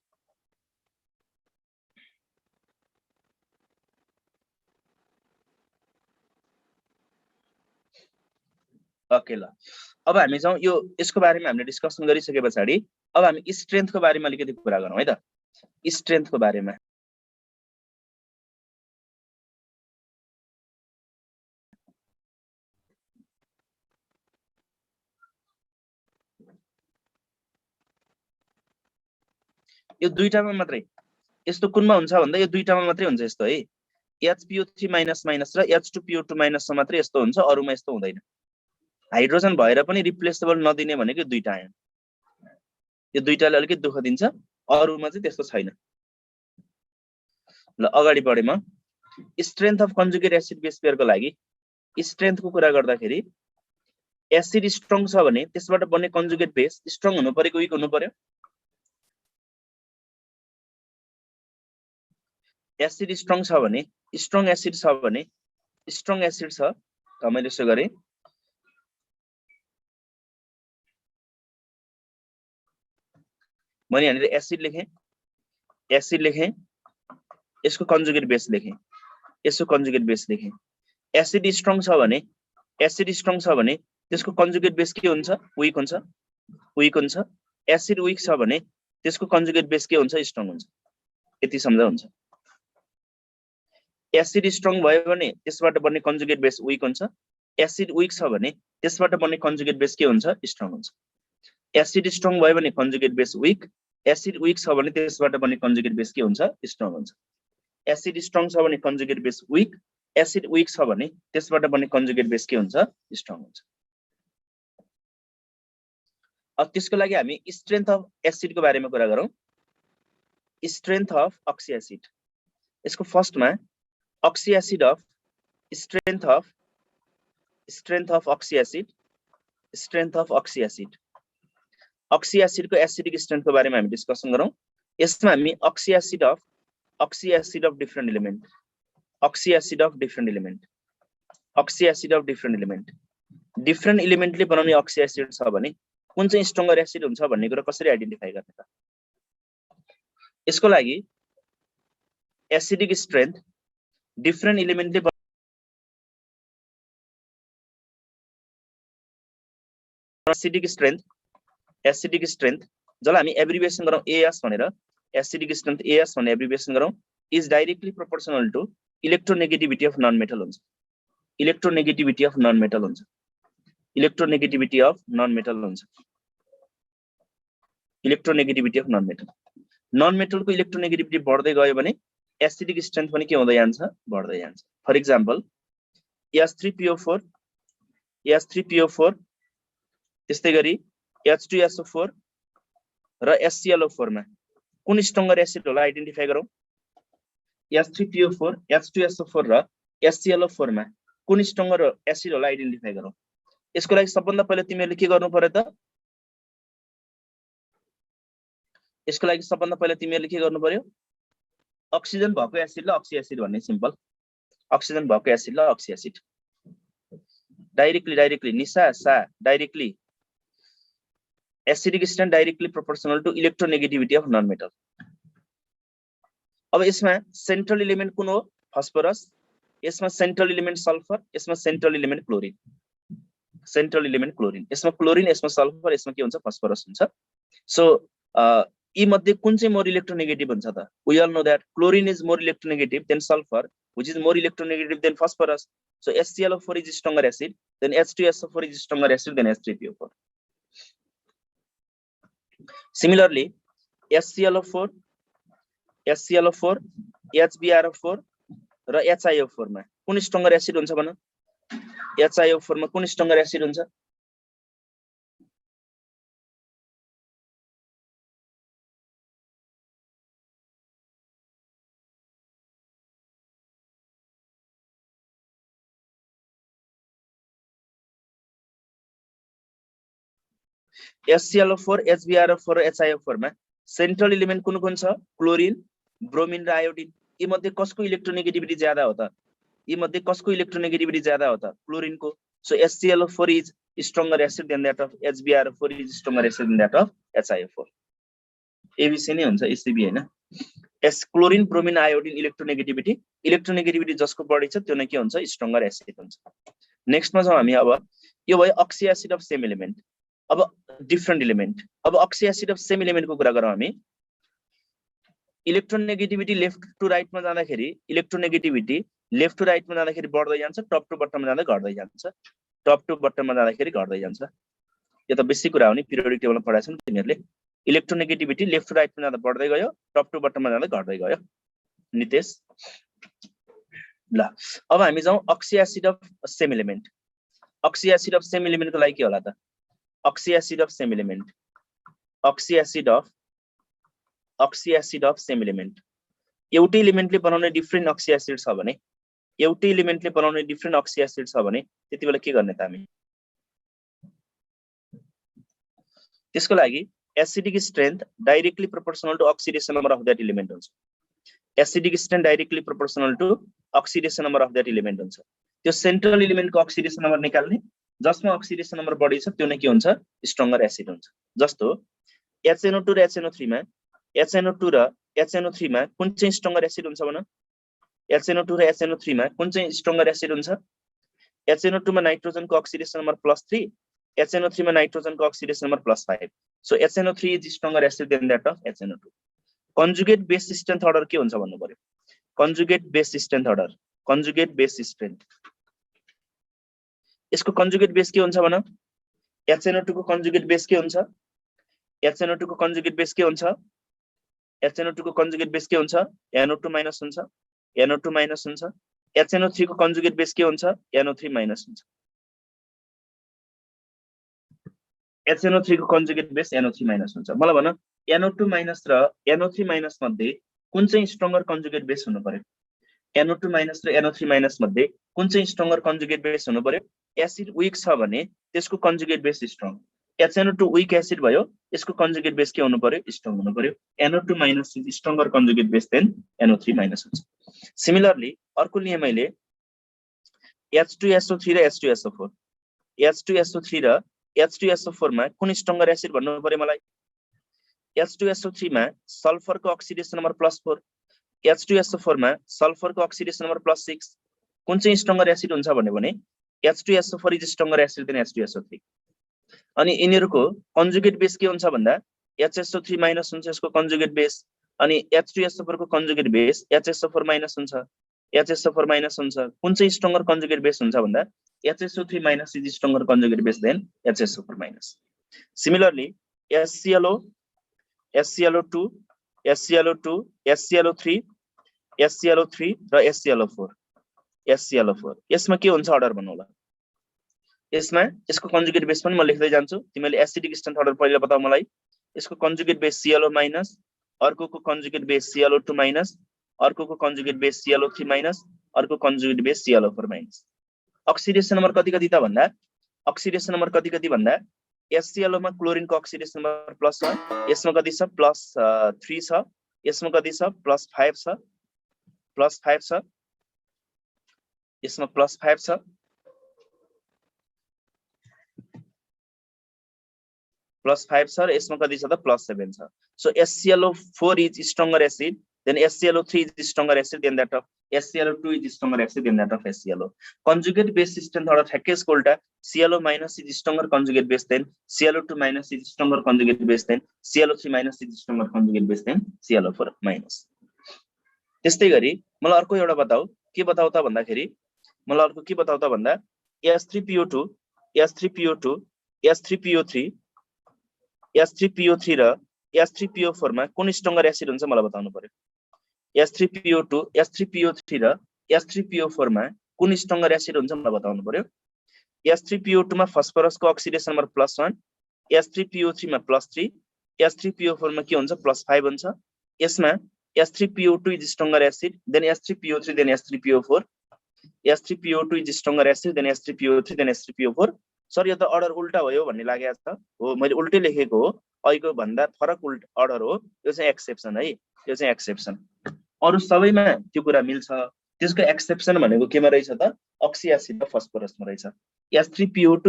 Okay ल, अब हामी जाउँ यो यसको बारेमा हामीले डिस्कसन गरिसके पछाडी अब हामी स्ट्रेन्थको बारेमा अलिकति कुरा गरौँ है त। स्ट्रेन्थको बारेमा यो दुईटामा मात्रै यस्तो कुनमा हुन्छ भन्दा यो दुईटामा मात्रै हुन्छ यस्तो है, HPO3 माइनस माइनस र H2PO2 माइनसमा मात्रै यस्तो हुन्छ, अरुमा यस्तो हुँदैन। हाइड्रोजन भएर पनि रिप्लेसेबल नदिने भनेको दुईटा आयो, यो दुईटाले अलिकति दुःख दिन्छ, अरुमा चाहिँ त्यस्तो छैन। ल अगाडि बढेमा strength of conjugate acid base पेयरको लागि स्ट्रेन्थको कुरा गर्दाखेरि एसिड स्ट्रङ छ भने त्यसबाट बन्ने कन्जुगेट बेस स्ट्रङ हुनु पर्यो कि विक हुनु पर्यो? एसिड स्ट्रङ छ भने स्ट्रङ एसिड छ भने स्ट्रङ एसिड छ त मैले यसो गरे मैले यहाँनिर एसिड लेखेँ यसको कन्जुगेट बेस लेखेँ यसको कन्जुगेट बेस लेखेँ एसिड स्ट्रङ छ भने त्यसको कन्जुगेट बेस के हुन्छ? विक हुन्छ एसिड विक छ भने त्यसको कन्जुगेट बेस के हुन्छ? स्ट्रङ हुन्छ। यति सम्झा हुन्छ। एसिड स्ट्रङ भयो भने त्यसबाट बन्ने कन्जुगेट बेस विक हुन्छ एसिड विक छ भने त्यसबाट बन्ने कन्जुगेट बेस के हुन्छ? स्ट्रङ हुन्छ। एसिड स्ट्रङ भयो भने conjugate base weak acid weak छ भने त्यसबाट बन्ने कन्जुगेट बेस के हुन्छ? स्ट्रङ हुन्छ। एसिड स्ट्रङ छ भने conjugate base weak acid weak छ भने त्यसबाट बन्ने कन्जुगेट बेस के हुन्छ? स्ट्रङ हुन्छ। अब त्यसको लागि हामी स्ट्रेन्थ अफ एसिडको बारेमा कुरा गरौँ। स्ट्रेन्थ अफ अक्सी एसिड यसको फर्स्टमा oxy acid of strength of oxy acid oxy एसिडको एसिडिक स्ट्रेन्थको बारेमा हामी डिस्कसन गरौँ। यसमा हामी अक्सी एसिड अफ डिफरेन्ट इलिमेन्टले बनाउने अक्सी एसिड छ भने कुन चाहिँ स्ट्रङ्गर एसिड हुन्छ भन्ने कुरा कसरी आइडेन्टिफाई गर्ने त? यसको लागि एसिडिक स्ट्रेन्थ डिफरेन्ट इलिमेन्टले एसिडिक स्ट्रेन्थ जसलाई हामी एब्रिभिएसन गरौँ एएस भनेर एसिडिक स्ट्रेन्थ एएस भन्ने एब्रिभिएसन गरौँ is directly proportional to electronegativity of non metal हुन्छ। इलेक्ट्रोनेगेटिभिटी अफ नन मेटलको इलेक्ट्रोनेगेटिभिटी बढ्दै गयो भने एसिडिक स्ट्रेन्थ पनि के हुँदै जान्छ? बढ्दै जान्छ। फर इक्जाम्पल H3PO4 त्यस्तै गरी H2SO4 र HClO4 मा कुन स्ट्रङ्गर एसिड होला आइडेन्टिफाई गरौँ। H3PO4 H2SO4 र HClO4 मा कुन स्ट्रङ्गर एसिड होला आइडेन्टिफाई गरौँ। यसको लागि सबभन्दा पहिला तिमीहरूले के गर्नु पर्यो त? यसको लागि सबभन्दा पहिला तिमीहरूले के गर्नु पर्यो? अक्सिजन भएको एसिडलाई अक्सी एसिड भन्ने सिम्पल। अक्सिजन भएको एसिडलाई अक्सी एसिड डाइरेक्टली निसा सा directly acidic strength directly proportional to electronegativity of non metal. अब यसमा सेन्ट्रल इलिमेन्ट कुन हो? फस्फोरस। यसमा सेन्ट्रल इलिमेन्ट सल्फर यसमा सेन्ट्रल इलिमेन्ट क्लोरिन यसमा क्लोरिन यसमा सल्फर यसमा के हुन्छ? फस्फोरस हुन्छ। सो यी मध्ये कुन चाहिँ मोर इलेक्ट्रोनेगेटिभ हुन्छ त? We all know that chlorine is more electronegative than sulphur which is more electronegative than phosphorus. So HClO4 is stronger acid then H2SO4 is stronger acid than H3PO4. Similarly HClO4 HBrO4 र HiO4 मा कुन stronger acid हुन्छ भन? HiO4 मा कुन stronger acid हुन्छ? HClO4 HBrO4 र HiO4 मा सेन्ट्रल इलिमेन्ट कुन कुन छ? क्लोरिन, ब्रोमिन र आयोडिन। यी मध्ये कसको इलेक्ट्रोनेगेटिभिटी ज्यादा हो त? क्लोरिन को। So HClO4 is stronger acid than that of HBrO4 is stronger acid than that of HiO4. ABC नै हुन्छ SCB हैन। क्लोरिन, ब्रोमिन, आयोडिन इलेक्ट्रोनेगेटिभिटी जसको बढी छ त्यो नै के हुन्छ? स्ट्रङ्गर एसिड हुन्छ। नेक्स्टमा छौं हामी। अब यो भयो oxy acid of same element. अब डिफरेन्ट इलिमेन्ट। अब अक्सी एसिड अफ सेम एलिमेन्टको कुरा गरौँ हामी। इलेक्ट्रोनेगेटिभिटी लेफ्ट टु राइटमा जाँदाखेरि बढ्दै जान्छ, टप टु बट्टममा जाँदा घट्दै जान्छ। यो त बेसिक कुरा हो नि, पिरियोडिक टेबलमा पढाएको छन् तिमीहरूले। इलेक्ट्रोनेगेटिभिटी लेफ्ट टु राइटमा जाँदा बढ्दै गयो, टप टु बट्टममा जाँदा घट्दै गयो। नितेश ल अब हामी जाउँ oxy acid of same element. Oxy acid of same एलिमेन्टको लागि के होला त? Oxy acid of same element एउटै एलिमेन्टले बनाउने डिफ्रेन्ट अक्सी एसिड छ भने, एउटै एलिमेन्टले बनाउने डिफ्रेन्ट अक्सी एसिड छ भने त्यतिबेला के गर्ने त हामी? त्यसको लागि acidic strength directly proportional to oxidation number of that element हुन्छ। Acidic strength directly proportional to oxidation number of that element हुन्छ। त्यो सेन्ट्रल एलिमेन्टको अक्सिडेसन नम्बर निकाल्ने, जसमा अक्सिडेसन नम्बर बढी छ त्यो नै के हुन्छ? स्ट्रङ्गर एसिड हुन्छ। जस्तो HNO2 र HNO3 मा HNO2 र HNO3 मा कुन चाहिँ स्ट्रङ्गर एसिड हुन्छ भन? HNO2 र HNO3 मा कुन चाहिँ स्ट्रङ्गर एसिड हुन्छ? HNO2 मा नाइट्रोजनको अक्सिडेसन नम्बर +3, HNO3 मा नाइट्रोजनको oxidation number +5. So HNO3 is stronger acid than that of HNO2. Conjugate base strength order के हुन्छ भन्नु पर्यो? Conjugate base strength order, conjugate base strength. यसको conjugate base के हुन्छ भन? HNO2 को conjugate base के हुन्छ? HNO2 को conjugate base के हुन्छ? HNO2 को conjugate base के हुन्छ? NO2 minus हुन्छ, NO2 minus हुन्छ। HNO3 को conjugate base के हुन्छ? NO3 minus हुन्छ। HNO3 को conjugate base NO3 minus हुन्छ। मलाई भन NO2 minus र NO3 minus मध्ये कुन चाहिँ stronger conjugate base हुनु पर्यो? NO2 minus र NO3 minus मध्ये कुन चाहिँ stronger conjugate base हुनु पर्यो? एसिड weak छ भने त्यसको conjugate base strong। HNO2 weak acid भयो, यसको conjugate base के हुनु पर्यो? Strong हुनु पर्यो। NO2 minus is stronger conjugate base than NO3 minus हुन्छ। Similarly अर्को लिए मैले H2SO3 र H2SO4, H2SO3 र H2SO4 मा कुन स्ट्रङ्गर एसिड भन्नु पर्यो मलाई? H2SO3 मा सल्फरको अक्सिडेसन नम्बर +4, H2SO4 मा सल्फरको अक्सिडेसन नम्बर +6। कुन चाहिँ स्ट्रङ्गर एसिड हुन्छ भने H2SO4 is stronger acid then H2SO3। अनि यिनीहरुको कन्जुगेट बेस के हुन्छ भन्दा HSO3 माइनस हुन्छ यसको कन्जुगेट बेस, अनि H2SO4 को कन्जुगेट बेस HSO4 माइनस हुन्छ, HSO4 माइनस हुन्छ। कुन चाहिँ स्ट्रङ्गर कन्जुगेट बेस हुन्छ भन्दा HSO3 minus is stronger conjugate base than HSO4 minus. Similarly, SClO, SClO2, SClO2, SClO3, SClO3 र SClO4, SClO4 यसमा के हुन्छ अर्डर भन्नु होला? यसमा यसको कन्जुगेट बेस पनि म लेख्दै जान्छु। तिमीले एसिडिक स्ट्रेन्थ अर्डर पहिला बताऊ मलाई। यसको कन्जुगेट बेस Cl माइनस, अर्कोको कन्जुगेट बेस Cl2 माइनस, अर्कोको कन्जुगेट बेस Cl3 माइनस, अर्को conjugate base Cl4 minus. Oxidation number कति कति त भन्दा अक्सिडेसन नम्बर कति कति भन्दा HClO मा क्लोरिन को अक्सिडेसन नम्बर +1, यसमा कति छ +3 छ, यसमा कति छ +5 छ, +5 छ, यसमा +5 छ, +5 छ र यसमा कति छ त +7 छ। So HClO4 is stronger acid, then HClO3 is stronger acid than that of HClO2 is stronger acid than that of HClO. Conjugate base strength order থাকে স্কুলটা ClO minus is stronger conjugate base than ClO2 minus is stronger conjugate base than ClO3 minus is stronger conjugate base than ClO4 minus. त्यस्तै गरी मलाई अर्को एउटा बताऊ, के बताऊ त भन्दाखेरि मलाई अर्को के बताऊ त भन्दा H3PO2, H3PO2, H3PO3, H3PO3 र H3PO4 मा कुन स्ट्रङ्गर एसिड हुन्छ मलाई बताउनु पर्यो। H3PO2, H3PO3 र H3PO4 मा कुन स्ट्रङ्गर एसिड हुन्छ मलाई बताउनु पर्यो। H3PO2 मा फस्फरसको अक्सिडेसन नम्बर +1, H3PO3 मा +3, H3PO4 मा के हुन्छ +5 हुन्छ। यसमा H3PO2 is stronger acid then H3PO3 then H3PO4, H3PO2 is stronger acid then H3PO3 then H3PO4। Sir यो त अर्डर उल्टा भयो भन्ने लागेको छ। हो मैले उल्टै लेखेको हो, अहिलेको भन्दा फरक अर्डर हो। यो चाहिँ एक्सेप्सन है, यो चाहिँ एक्सेप्सन। अरु सबैमा त्यो कुरा मिल्छ। त्यसको एक्सेप्सन भनेको केमा रहेछ त अक्सी एसिड र फस्फरसमा रहेछ। H3PO2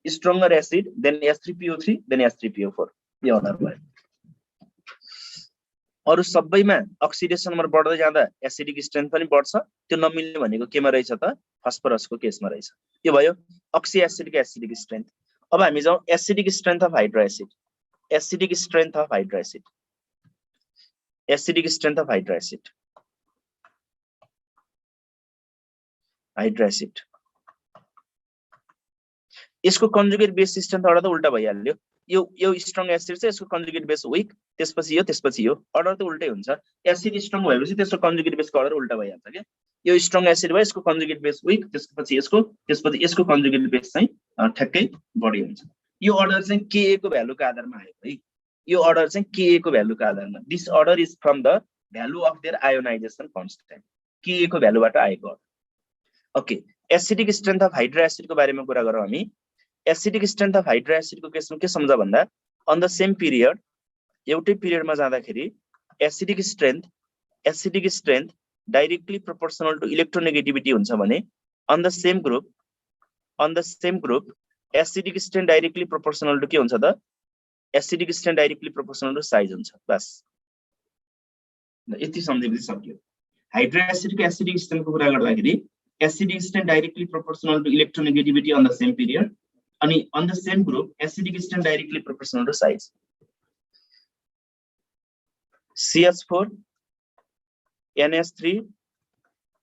is stronger acid then H3PO3 then H3PO4 यो अर्डर भयो। अरु सबैमा अक्सिडेसन नम्बर बढ्दै जाँदा एसिडिक स्ट्रेन्थ पनि बढ्छ। त्यो नमिल्ने भनेको केमा रहेछ त फस्फरसको केसमा रहेछ। यो भयो अक्सी एसिड को एसिडिक स्ट्रेन्थ। अब हामी जाउँ acidic strength of hydro acid, acidic strength of hydro acid, acidic strength of hydro acid, hydro acid. यसको कन्जुगेट बेस स्ट्रेन्थ अर्डर त उल्टा भइहाल्यो। यो स्ट्रङ एसिड छ, यसको कन्जुगेट बेस विक, त्यसपछि यो अर्डर त उल्टै हुन्छ। एसिड स्ट्रङ भएपछि त्यसको कन्जुगेट बेसको अर्डर उल्टा भइहाल्छ के। यो स्ट्रङ एसिड भयो, यसको कन्जुगेट बेस विक, त्यसपछि यसको कन्जुगेट बेस चाहिँ ठ्याक्कै बढी हुन्छ। यो अर्डर चाहिँ Ka को भ्यालुको आधारमा आयो है। यो अर्डर चाहिँ Ka को भ्यालुको आधारमा। This order is from the value of their ionisation constant K को भ्यालुबाट आएको हो। Okay, acidic strength of hydro एसिडको बारेमा कुरा गरौँ हामी। एसिडिक स्ट्रेन्थ अफ हाइड्रो एसिडको केसमा के सम्झ भन्दा अन द सेम पिरियड एउटै पिरियडमा जाँदाखेरि acidic strength directly proportional to electronegativity हुन्छ भने on the same group acidic strength directly proportional to के हुन्छ त acidic strength directly proportional to size हुन्छ। बस यति सम्झेपछि सक्यो। हाइड्रो एसिडको एसिडिक स्ट्रेन्थको कुरा गर्दाखेरि acidic strength directly proportional to electronegativity on the same period अनि on the same group acidic strength directly proportional to size. CH4 NH3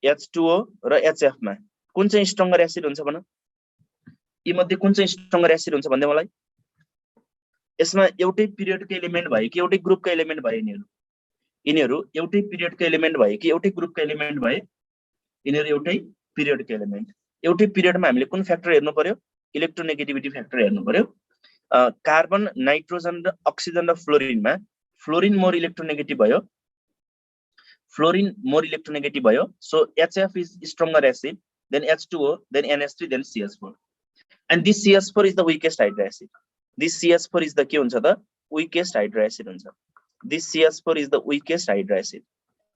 H2O र HF मा कुन चाहिँ स्ट्रङ्गर एसिड हुन्छ भन? यी मध्ये कुन चाहिँ स्ट्रङ्गर एसिड हुन्छ भन्दै मलाई? यसमा एउटै पिरियडको एलिमेन्ट भयो कि एउटै ग्रुपको एलिमेन्ट भयो? यिनीहरू एउटै पिरियडको एलिमेन्ट भयो कि एउटै ग्रुपको एलिमेन्ट भयो? यिनीहरू एउटै पिरियडको एलिमेन्ट। एउटै पिरियडमा हामीले कुन फ्याक्टर हेर्नु पर्यो? इलेक्ट्रोनेगेटिभिटी फ्याक्टर हेर्नु पर्यो। कार्बन, नाइट्रोजन र अक्सिजन र फ्लोरिनमा फ्लोरिन मोर इलेक्ट्रोनेगेटिभ भयो, so HF is stronger acid, then H2O, then NH3, then CH4, and this CH4 is the weakest hydro acid. This CH4 is the के हुन्छ त weakest hydro acid हुन्छ। This CH4 is the weakest hydro acid.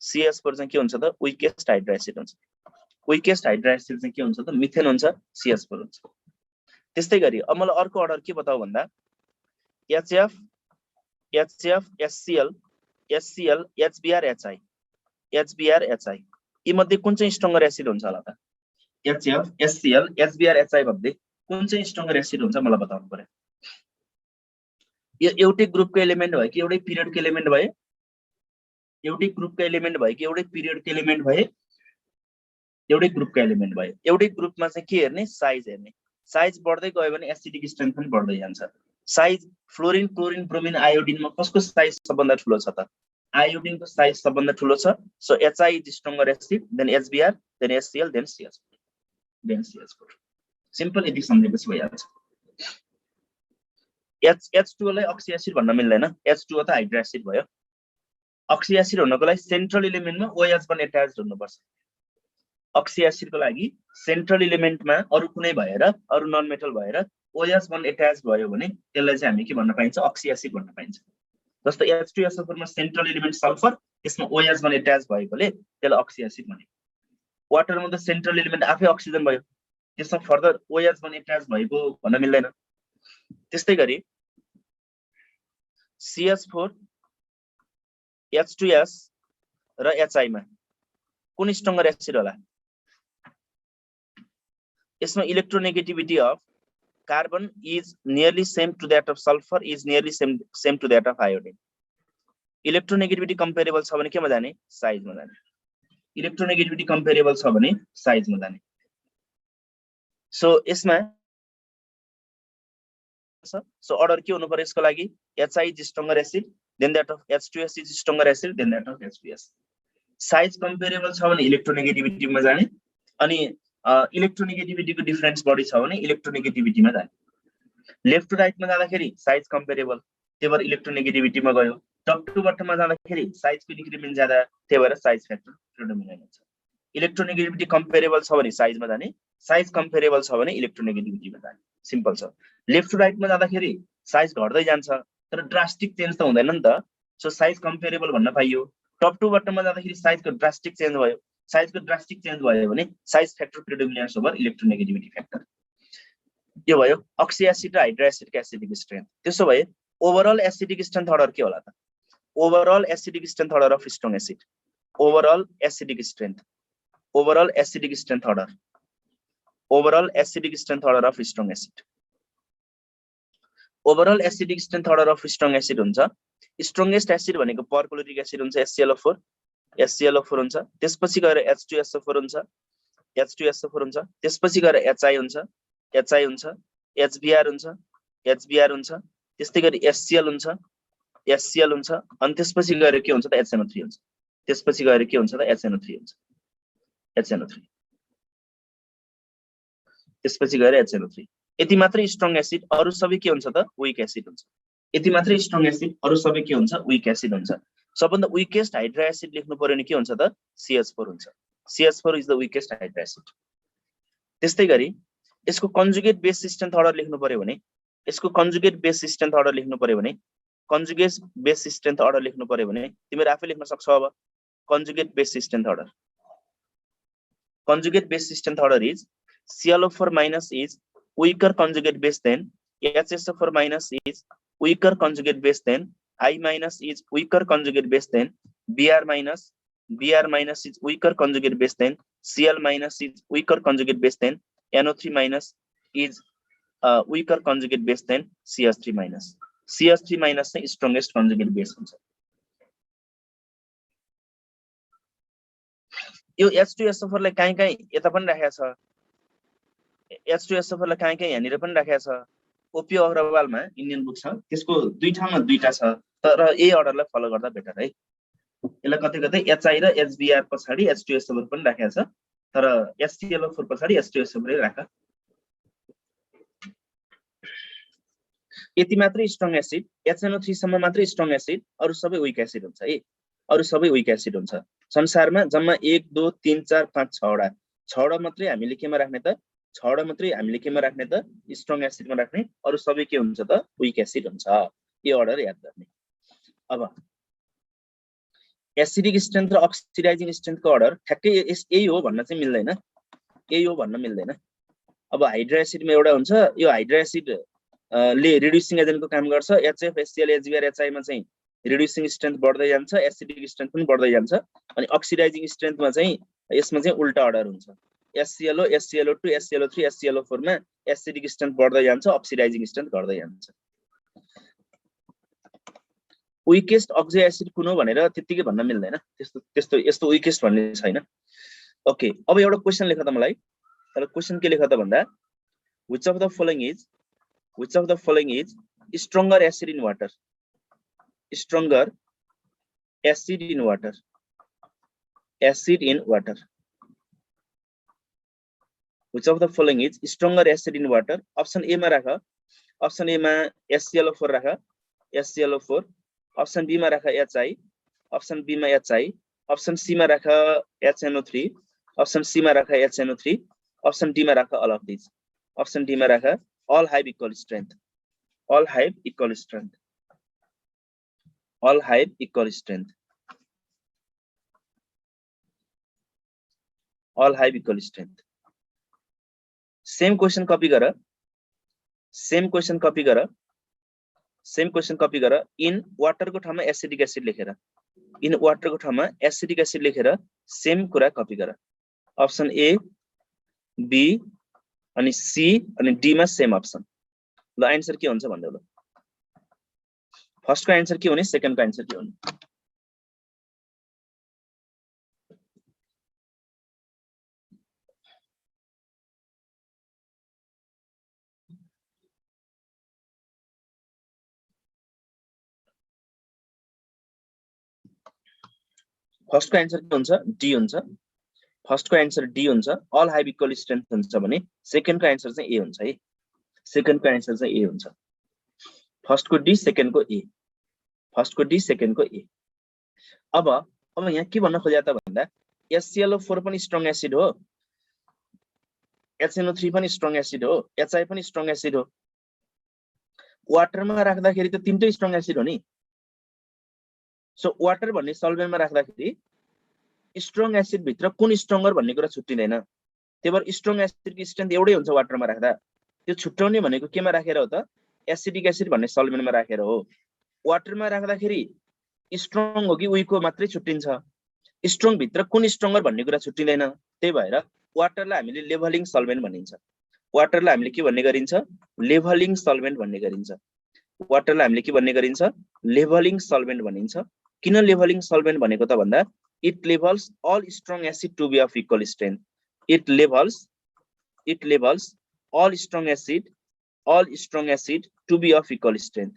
CH4 चाहिँ के हुन्छ त weakest hydro acid हुन्छ। weakest hydro acid चाहिँ के हुन्छ त मिथेन हुन्छ, CH4 हुन्छ। त्यस्तै गरी अब मलाई अर्को अर्डर के बताऊ भन्दा HF, HCl, HBr, HI यी मध्ये कुन चाहिँ स्ट्रङ्गर एसिड हुन्छ होला त? HF, HCl, HBr, HI मध्ये कुन चाहिँ स्ट्रङ्गर एसिड हुन्छ मलाई बताउनु पर्यो। यो एउटै ग्रुपको एलिमेन्ट भयो कि एउटै पिरियडको एलिमेन्ट भयो? एउटै ग्रुपको एलिमेन्ट भयो कि एउटै पिरियडको एलिमेन्ट भयो? एउटै ग्रुपको एलिमेन्ट भयो। एउटै ग्रुपमा चाहिँ के हेर्ने? साइज हेर्ने। साइज बढ्दै गयो भने एसिडिक स्ट्रेन्थ पनि बढ्दै जान्छ। साइज फ्लोरिन, क्लोरिन, ब्रोमिन, आयोडिनमा कसको साइज सबभन्दा ठुलो छ त? आयोडिनको साइज सबभन्दा ठुलो छ। So HI is stronger acid, then HBr, then HCl, then CH4। Simple यति सम्झेपछि भइहाल्छ। H2O लाई अक्सी एसिड भन्न मिल्दैन। H2O त हाइड्रो एसिड भयो। अक्सी एसिड हुनको लागि सेन्ट्रल एलिमेन्टमा OH पनि एट्याच्ड हुनुपर्छ। अक्सी एसिडको लागि सेन्ट्रल एलिमेन्टमा अरु कुनै भएर अरु नन मेटल भएर OH पनि एट्याच्ड भयो भने त्यसलाई चाहिँ हामी के भन्न पाइन्छ? अक्सी एसिड भन्न पाइन्छ। जस्तो H2SO4 मा सेन्ट्रल एलिमेन्ट सल्फर, त्यसमा OH पनि एट्याच्ड भएकोले त्यसलाई अक्सी एसिड भनिन्छ। वाटरमा त सेन्ट्रल एलिमेन्ट आफै अक्सिजन भयो, त्यसमा फर्दर OH पनि एट्याच्ड भएको भन्न मिल्दैन। त्यस्तै गरी CH4, H2S र HI मा कुन स्ट्रङ्गर एसिड होला? यसमा electronegativity of carbon is nearly same to that of sulfur, is nearly same to that of iodine. Electronegativity comparable छ भने केमा जाने? साइजमा जाने। इलेक्ट्रोनेगेटिभिटी कम्पेरेबल छ भने साइजमा जाने। सो यसमा सो अर्डर के हुनु पर्यो यसको लागि? HI is stronger acid, then that of H2S is stronger acid, then that of H2S. Size comparable छ भने इलेक्ट्रोनेगेटिभिटीमा जाने, अनि इलेक्ट्रोनेगेटिभिटीको डिफरेन्स बढी छ भने इलेक्ट्रोनेगेटिभिटीमा जाने। लेफ्ट टु राइटमा जाँदाखेरि साइज कम्पेरेबल, त्यही भएर इलेक्ट्रोनेगेटिभिटीमा गयो। टप टु बटममा जाँदाखेरि साइजको डिक्रिमेन्ट ज्यादा, त्यही भएर साइज फ्याक्टर प्रिडोमिनेन्ट हुन्छ। इलेक्ट्रोनेगेटिभिटी कम्पेरेबल छ भने साइजमा जाने, साइज कम्पेरेबल छ भने इलेक्ट्रोनेगेटिभिटीमा जाने। सिम्पल छ। लेफ्ट टु राइटमा जाँदाखेरि साइज घट्दै जान्छ तर ड्रास्टिक चेन्ज त हुँदैन नि त। सो साइज कम्पेरेबल भन्न पाइयो। टप टु बटममा जाँदाखेरि साइजको ड्रास्टिक चेन्ज भयो। साइजको ड्रास्टिक चेन्ज भयो भने size factor predominance over electronegativity factor. यो भयो अक्सी एसिड र हाइड्रो एसिडको एसिडिक स्ट्रेन्थ। त्यसो भए ओभरअल एसिडिक स्ट्रेन्थ अर्डर के होला त? Overall acidic strength order of strong acid. Overall acidic strength order. Overall acidic strength order of strong acid. Overall acidic strength order of strong acid हुन्छ। Strongest acid भनेको perchloric acid हुन्छ, SClO4 हुन्छ। त्यसपछि गएर H2SO4 हुन्छ, त्यसपछि गएर HI हुन्छ, HBr हुन्छ, त्यस्तै गरी HCl हुन्छ, अनि त्यसपछि गएर के हुन्छ त? HNO3 हुन्छ। त्यसपछि गएर के हुन्छ त? HNO3 हुन्छ। त्यसपछि गएर HNO3। यति मात्रै स्ट्रङ एसिड, अरु सबै के हुन्छ त? वीक एसिड हुन्छ। यति मात्रै स्ट्रङ एसिड, अरु सबै के हुन्छ? वीक एसिड हुन्छ। सबभन्दा weakest hydra acid लेख्नु पर्यो नि के हुन्छ त CH4 हुन्छ CH4 is the weakest hydra acid त्यस्तै गरी यसको conjugate base strength order लेख्नु पर्यो भने यसको conjugate base strength order लेख्नु पर्यो भने conjugate base strength order लेख्नु पर्यो भने तिमीहरु आफै लेख्न सक्छौ अब conjugate base strength order is ClO4 minus is weaker conjugate base than HSO4 minus is weaker conjugate base than I minus is weaker conjugate base than Br minus is weaker conjugate base than Cl minus is weaker conjugate base than NO3 minus is weaker conjugate base than CH3 minus. CH3 minus is strongest conjugate base हुन्छ यो H2SO4 लाई कहीँ यता पनि राखेको छ H2SO4 लाई कहीँ यहाँनिर पनि राखेको छ ओपी अग्रवालमा इन्डियन बुक छ त्यसको दुई ठाउँमा दुईटा छ तर ए अर्डरलाई फलो गर्दा बेटर है यसलाई कतै HI र HBr पछाडी H2SO4 पनि राखेको छ तर HClO4 पछाडी H2SO4 राख यति मात्रै स्ट्रङ एसिड HNO3 सम्म मात्रै स्ट्रङ एसिड अरु सबै वीक एसिड हुन्छ है अरु सबै वीक एसिड हुन्छ संसारमा जम्मा 1 2 3 4 5 6 वटा 6 वटा मात्रै हामीले केमा राख्ने त 6 वटा मात्रै हामीले केमा राख्ने त स्ट्रङ एसिडमा राख्ने अरु सबै के हुन्छ त वीक एसिड हुन्छ यो अर्डर याद गर्ने अब एसिडिक स्ट्रेन्थ र अक्सिडाइजिङ स्ट्रेन्थको अर्डर ठ्याक्कै यही हो भन्न चाहिँ मिल्दैन यही हो भन्न मिल्दैन अब हाइड्रा एसिडमा एउटा हुन्छ यो हाइड्रा एसिड ले रिड्युसिङ एजेन्टको काम गर्छ HF HCl HBr HI मा चाहिँ रिड्युसिङ स्ट्रेन्थ बढ्दै जान्छ एसिडिक स्ट्रेन्थ पनि बढ्दै जान्छ अनि अक्सिडाइजिङ स्ट्रेन्थमा चाहिँ यसमा चाहिँ उल्टा अर्डर हुन्छ HClO HClO2 HClO3 HClO4 मा एसिडिक स्ट्रेन्थ बढ्दै जान्छ अक्सिडाइजिङ स्ट्रेन्थ घट्दै जान्छ वीकेस्ट अक्सियो एसिड कुन हो भनेर त्यतिकै भन्न मिल्दैन त्यस्तो यस्तो वीकेस्ट भन्ने छैन ओके अब एउटा क्वेशन लेख त मलाई तर क्वेशन के लेख त भन्दा which of the following is stronger acid in water stronger acid in water which of the following is stronger acid in water option A मा राख option A मा HClO4 राख HClO4 option B मा राख HI option B मा HI option C मा राख HNO3 option C मा राख HNO3 option D मा राख all of these option D मा राख all have equal strength all have equal strength all have equal strength all have equal strength same question copy गर same question copy गर in water को ठाउँमा acidic acid लेखेर in water को ठाउँमा acidic acid लेखेर same कुरा copy गर option A B अनि C अनि D मा सेम अप्सन ल आन्सर के हुन्छ भन्दै ल फर्स्ट को आन्सर के हुने सेकेन्ड को आन्सर के हुने फर्स्ट को आन्सर के हुन्छ डी हुन्छ फर्स्ट को आन्सर डी हुन्छ अल हाई इक्वल स्ट्रेन्थ हुन्छ भने सेकेन्ड को आन्सर चाहिँ ए हुन्छ है सेकेन्ड को आन्सर चाहिँ ए हुन्छ फर्स्ट को डी सेकेन्ड को ए फर्स्ट को डी सेकेन्ड को ए अब यहाँ के भन्न खोजेको त भन्दा HClO4 पनि स्ट्रङ एसिड हो HNO3 पनि स्ट्रङ एसिड हो HI पनि स्ट्रङ एसिड हो वाटरमा राख्दाखेरि त तीनटै स्ट्रङ एसिड हो नि सो वाटर भन्ने सल्भेन्टमा राख्दाखेरि स्ट्रङ एसिड भित्र कुन स्ट्रङ्गर भन्ने कुरा छुट्टिदैन त्यही भएर स्ट्रङ एसिडको स्ट्रेन्थ एउटै हुन्छ वाटरमा राख्दा त्यो छुट्याउने भनेको केमा राखेर हो त एसिडिक एसिड भन्ने सल्भेन्टमा राखेर हो वाटरमा राख्दाखेरि स्ट्रङ हो कि वीक हो मात्रै छुट्टिन्छ स्ट्रङ भित्र कुन स्ट्रङ्गर भन्ने कुरा छुट्टिदैन त्यही भएर वाटरलाई हामीले लेभलिङ सल्भेन्ट भनिन्छ वाटरलाई हामीले के भन्ने गरिन्छ लेभलिङ सल्भेन्ट भन्ने गरिन्छ वाटरलाई हामीले के भन्ने गरिन्छ लेभलिङ सल्भेन्ट भनिन्छ किन लेभलिङ सल्भेन्ट भनेको त भन्दा it levels all strong acid to be of equal strength it levels all strong acid to be of equal strength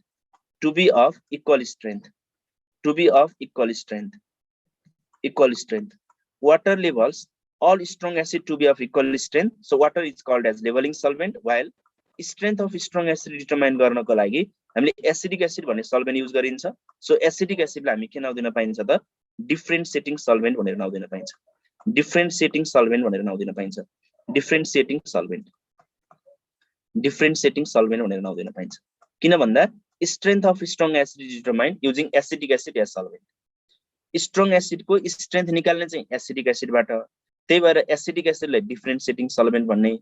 to be of equal strength water levels all strong acid to be of equal strength so water is called as leveling solvent while strength of strong acid determine गर्नको लागि हामीले acidic acid भन्ने solvent use गरिन्छ so acidic एसिडलाई हामी के नाउँ दिन पाइन्छ त डिफरेन्सिएटिङ सल्भेन्ट भनेर नाउँ दिन पाइन्छ डिफरेन्सिएटिङ सल्भेन्ट भनेर नाउँ दिन पाइन्छ डिफरेन्सिएटिङ सल्भेन्ट भनेर नाउँ दिन पाइन्छ किन भन्दा strength of strong acid is determined using acetic acid as solvent strong एसिडको स्ट्रेन्थ निकाल्ने चाहिँ एसिडिक एसिडबाट त्यही भएर एसिडिक एसिडलाई डिफरेन्सिएटिङ सल्भेन्ट भन्ने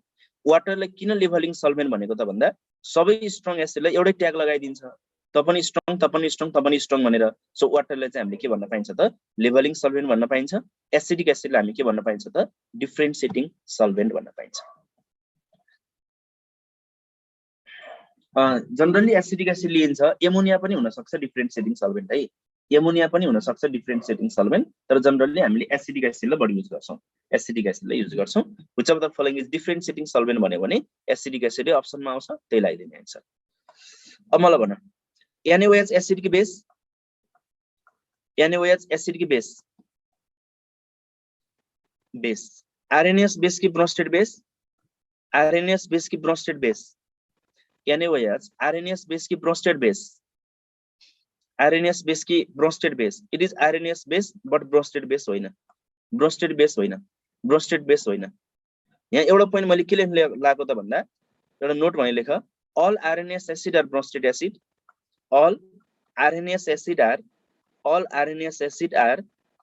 वाटरलाई किन लेभलिङ सल्भेन्ट भनेको त भन्दा सबै स्ट्रङ एसिडलाई एउटै ट्याग लगाइदिन्छ तपनि स्ट्रङ तपनि स्ट्रङ तपनि स्ट्रङ भनेर सो वाटरलाई चाहिँ हामीले के भन्न पाइन्छ त लेभलिङ सल्भेन्ट भन्न पाइन्छ एसिडिक एसिडलाई हामी के भन्न पाइन्छ त डिफरेन्सिएटिङ सल्भेन्ट भन्न पाइन्छ जनरली एसिडिक एसिड लिइन्छ एमोनिया पनि हुन सक्छ डिफरेन्सिएटिङ सल्भेन्ट है एमोनिया पनि हुन सक्छ डिफरेन्सिएटिङ सल्भेन्ट तर जनरली हामीले एसिडिक एसिडलाई बढी युज गर्छौं एसिडिक एसिडलाई युज गर्छौं which of the following is differentiating solvent भन्यो भने एसिडिक एसिड अप्सनमा आउँछ त्यही लगाइदिने आन्सर अब मलाई भन NaOH एसिड की बेस NaOH एसिड की बेस बेस RNAS बेस की ब्रोस्टेड बेस RNAS बेस की Bronsted base NaOH RNAS base की ब्रोस्टेड बेस RNAS बेस की Bronsted base it is RNAS base but Bronsted base होइन Bronsted base होइन Bronsted base होइन यहाँ एउटा पोइन्ट मैले के लेख्न लागेको त भन्दा एउटा नोट भने लेख all RNAS acid are Bronsted acid all RNAS acid are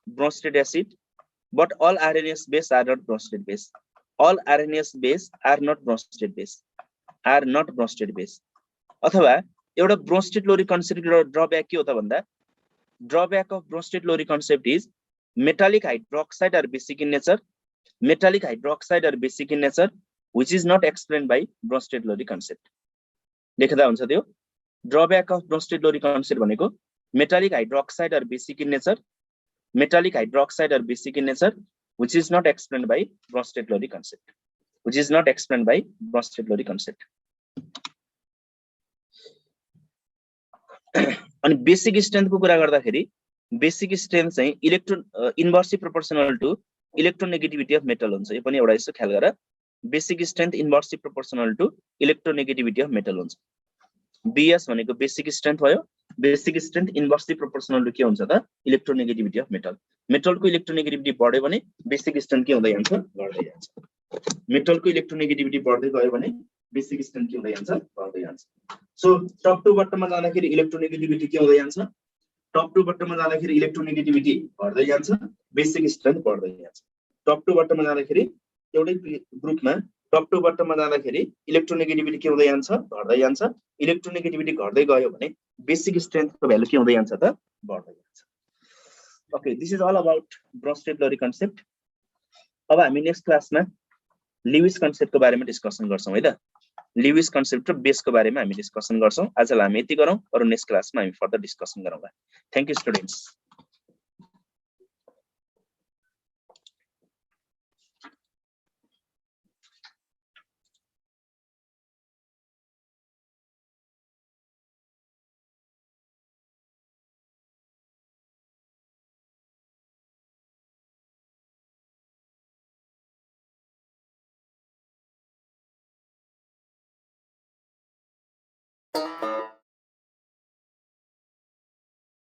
Bronsted acid but all RNAS base are not Bronsted base all RNAS base are not Bronsted base अथवा एउटा ब्रोस्टेड लोरी कन्सेप्ट ड्रब्याक के हो त भन्दा drawback of Bronsted Lowry concept is metallic hydroxide are basic in nature metallic hydroxide are basic in nature which is not explained by Bronsted Lowry concept लेख्दा हुन्छ त्यो drawback of Bronsted Lowry concept भनेको metallic hydroxide are basic in nature which is not explained by Bronsted Lowry concept अनि basic strength को कुरा गर्दाखेरि basic strength चाहिँ electron inversely proportional to electronegativity of metal हुन्छ यो पनि एउटा यसो ख्याल गर basic strength inversely proportional to electronegativity of metal हुन्छ बीएस भनेको बेसिक स्ट्रेन्थ भयो basic strength inversely proportional to के हुन्छ त इलेक्ट्रोनेगेटिभिटी अफ मेटल मेटलको इलेक्ट्रोनेगेटिभिटी बढ्यो भने बेसिक स्ट्रेन्थ के हुँदै जान्छ बढ्दै जान्छ मेटलको इलेक्ट्रोनेगेटिभिटी बढ्दै गयो भने बेसिक स्ट्रेन्थ के हुँदै जान्छ बढ्दै जान्छ सो टप टु बटममा जाँदाखेरि इलेक्ट्रोनेगेटिभिटी के हुँदै जान्छ टप टु बटममा जाँदाखेरि इलेक्ट्रोनेगेटिभिटी बढ्दै जान्छ बेसिक स्ट्रेन्थ बढ्दै जान्छ टप टु बटममा जाँदाखेरि एउटै ग्रुपमा टप टु बटममा जाँदाखेरि इलेक्ट्रोनेगेटिभिटी के हुँदै जान्छ घट्दै जान्छ इलेक्ट्रोनेगेटिभिटी घट्दै गयो भने बेसिक स्ट्रेन्थको भ्यालु के हुँदै जान्छ त बढ्दै जान्छ okay this is all about Bronsted Lowry concept अब हामी नेक्स्ट क्लासमा लिविस कन्सेप्टको बारेमा डिस्कसन गर्छौं है त लिविस कन्सेप्ट र बेसको बारेमा हामी डिस्कसन गर्छौं आजलाई हामी यति गरौं अरु नेक्स्ट क्लासमा हामी फर्दर डिस्कसन गरौँला थ्यांक यू स्टुडेन्ट्स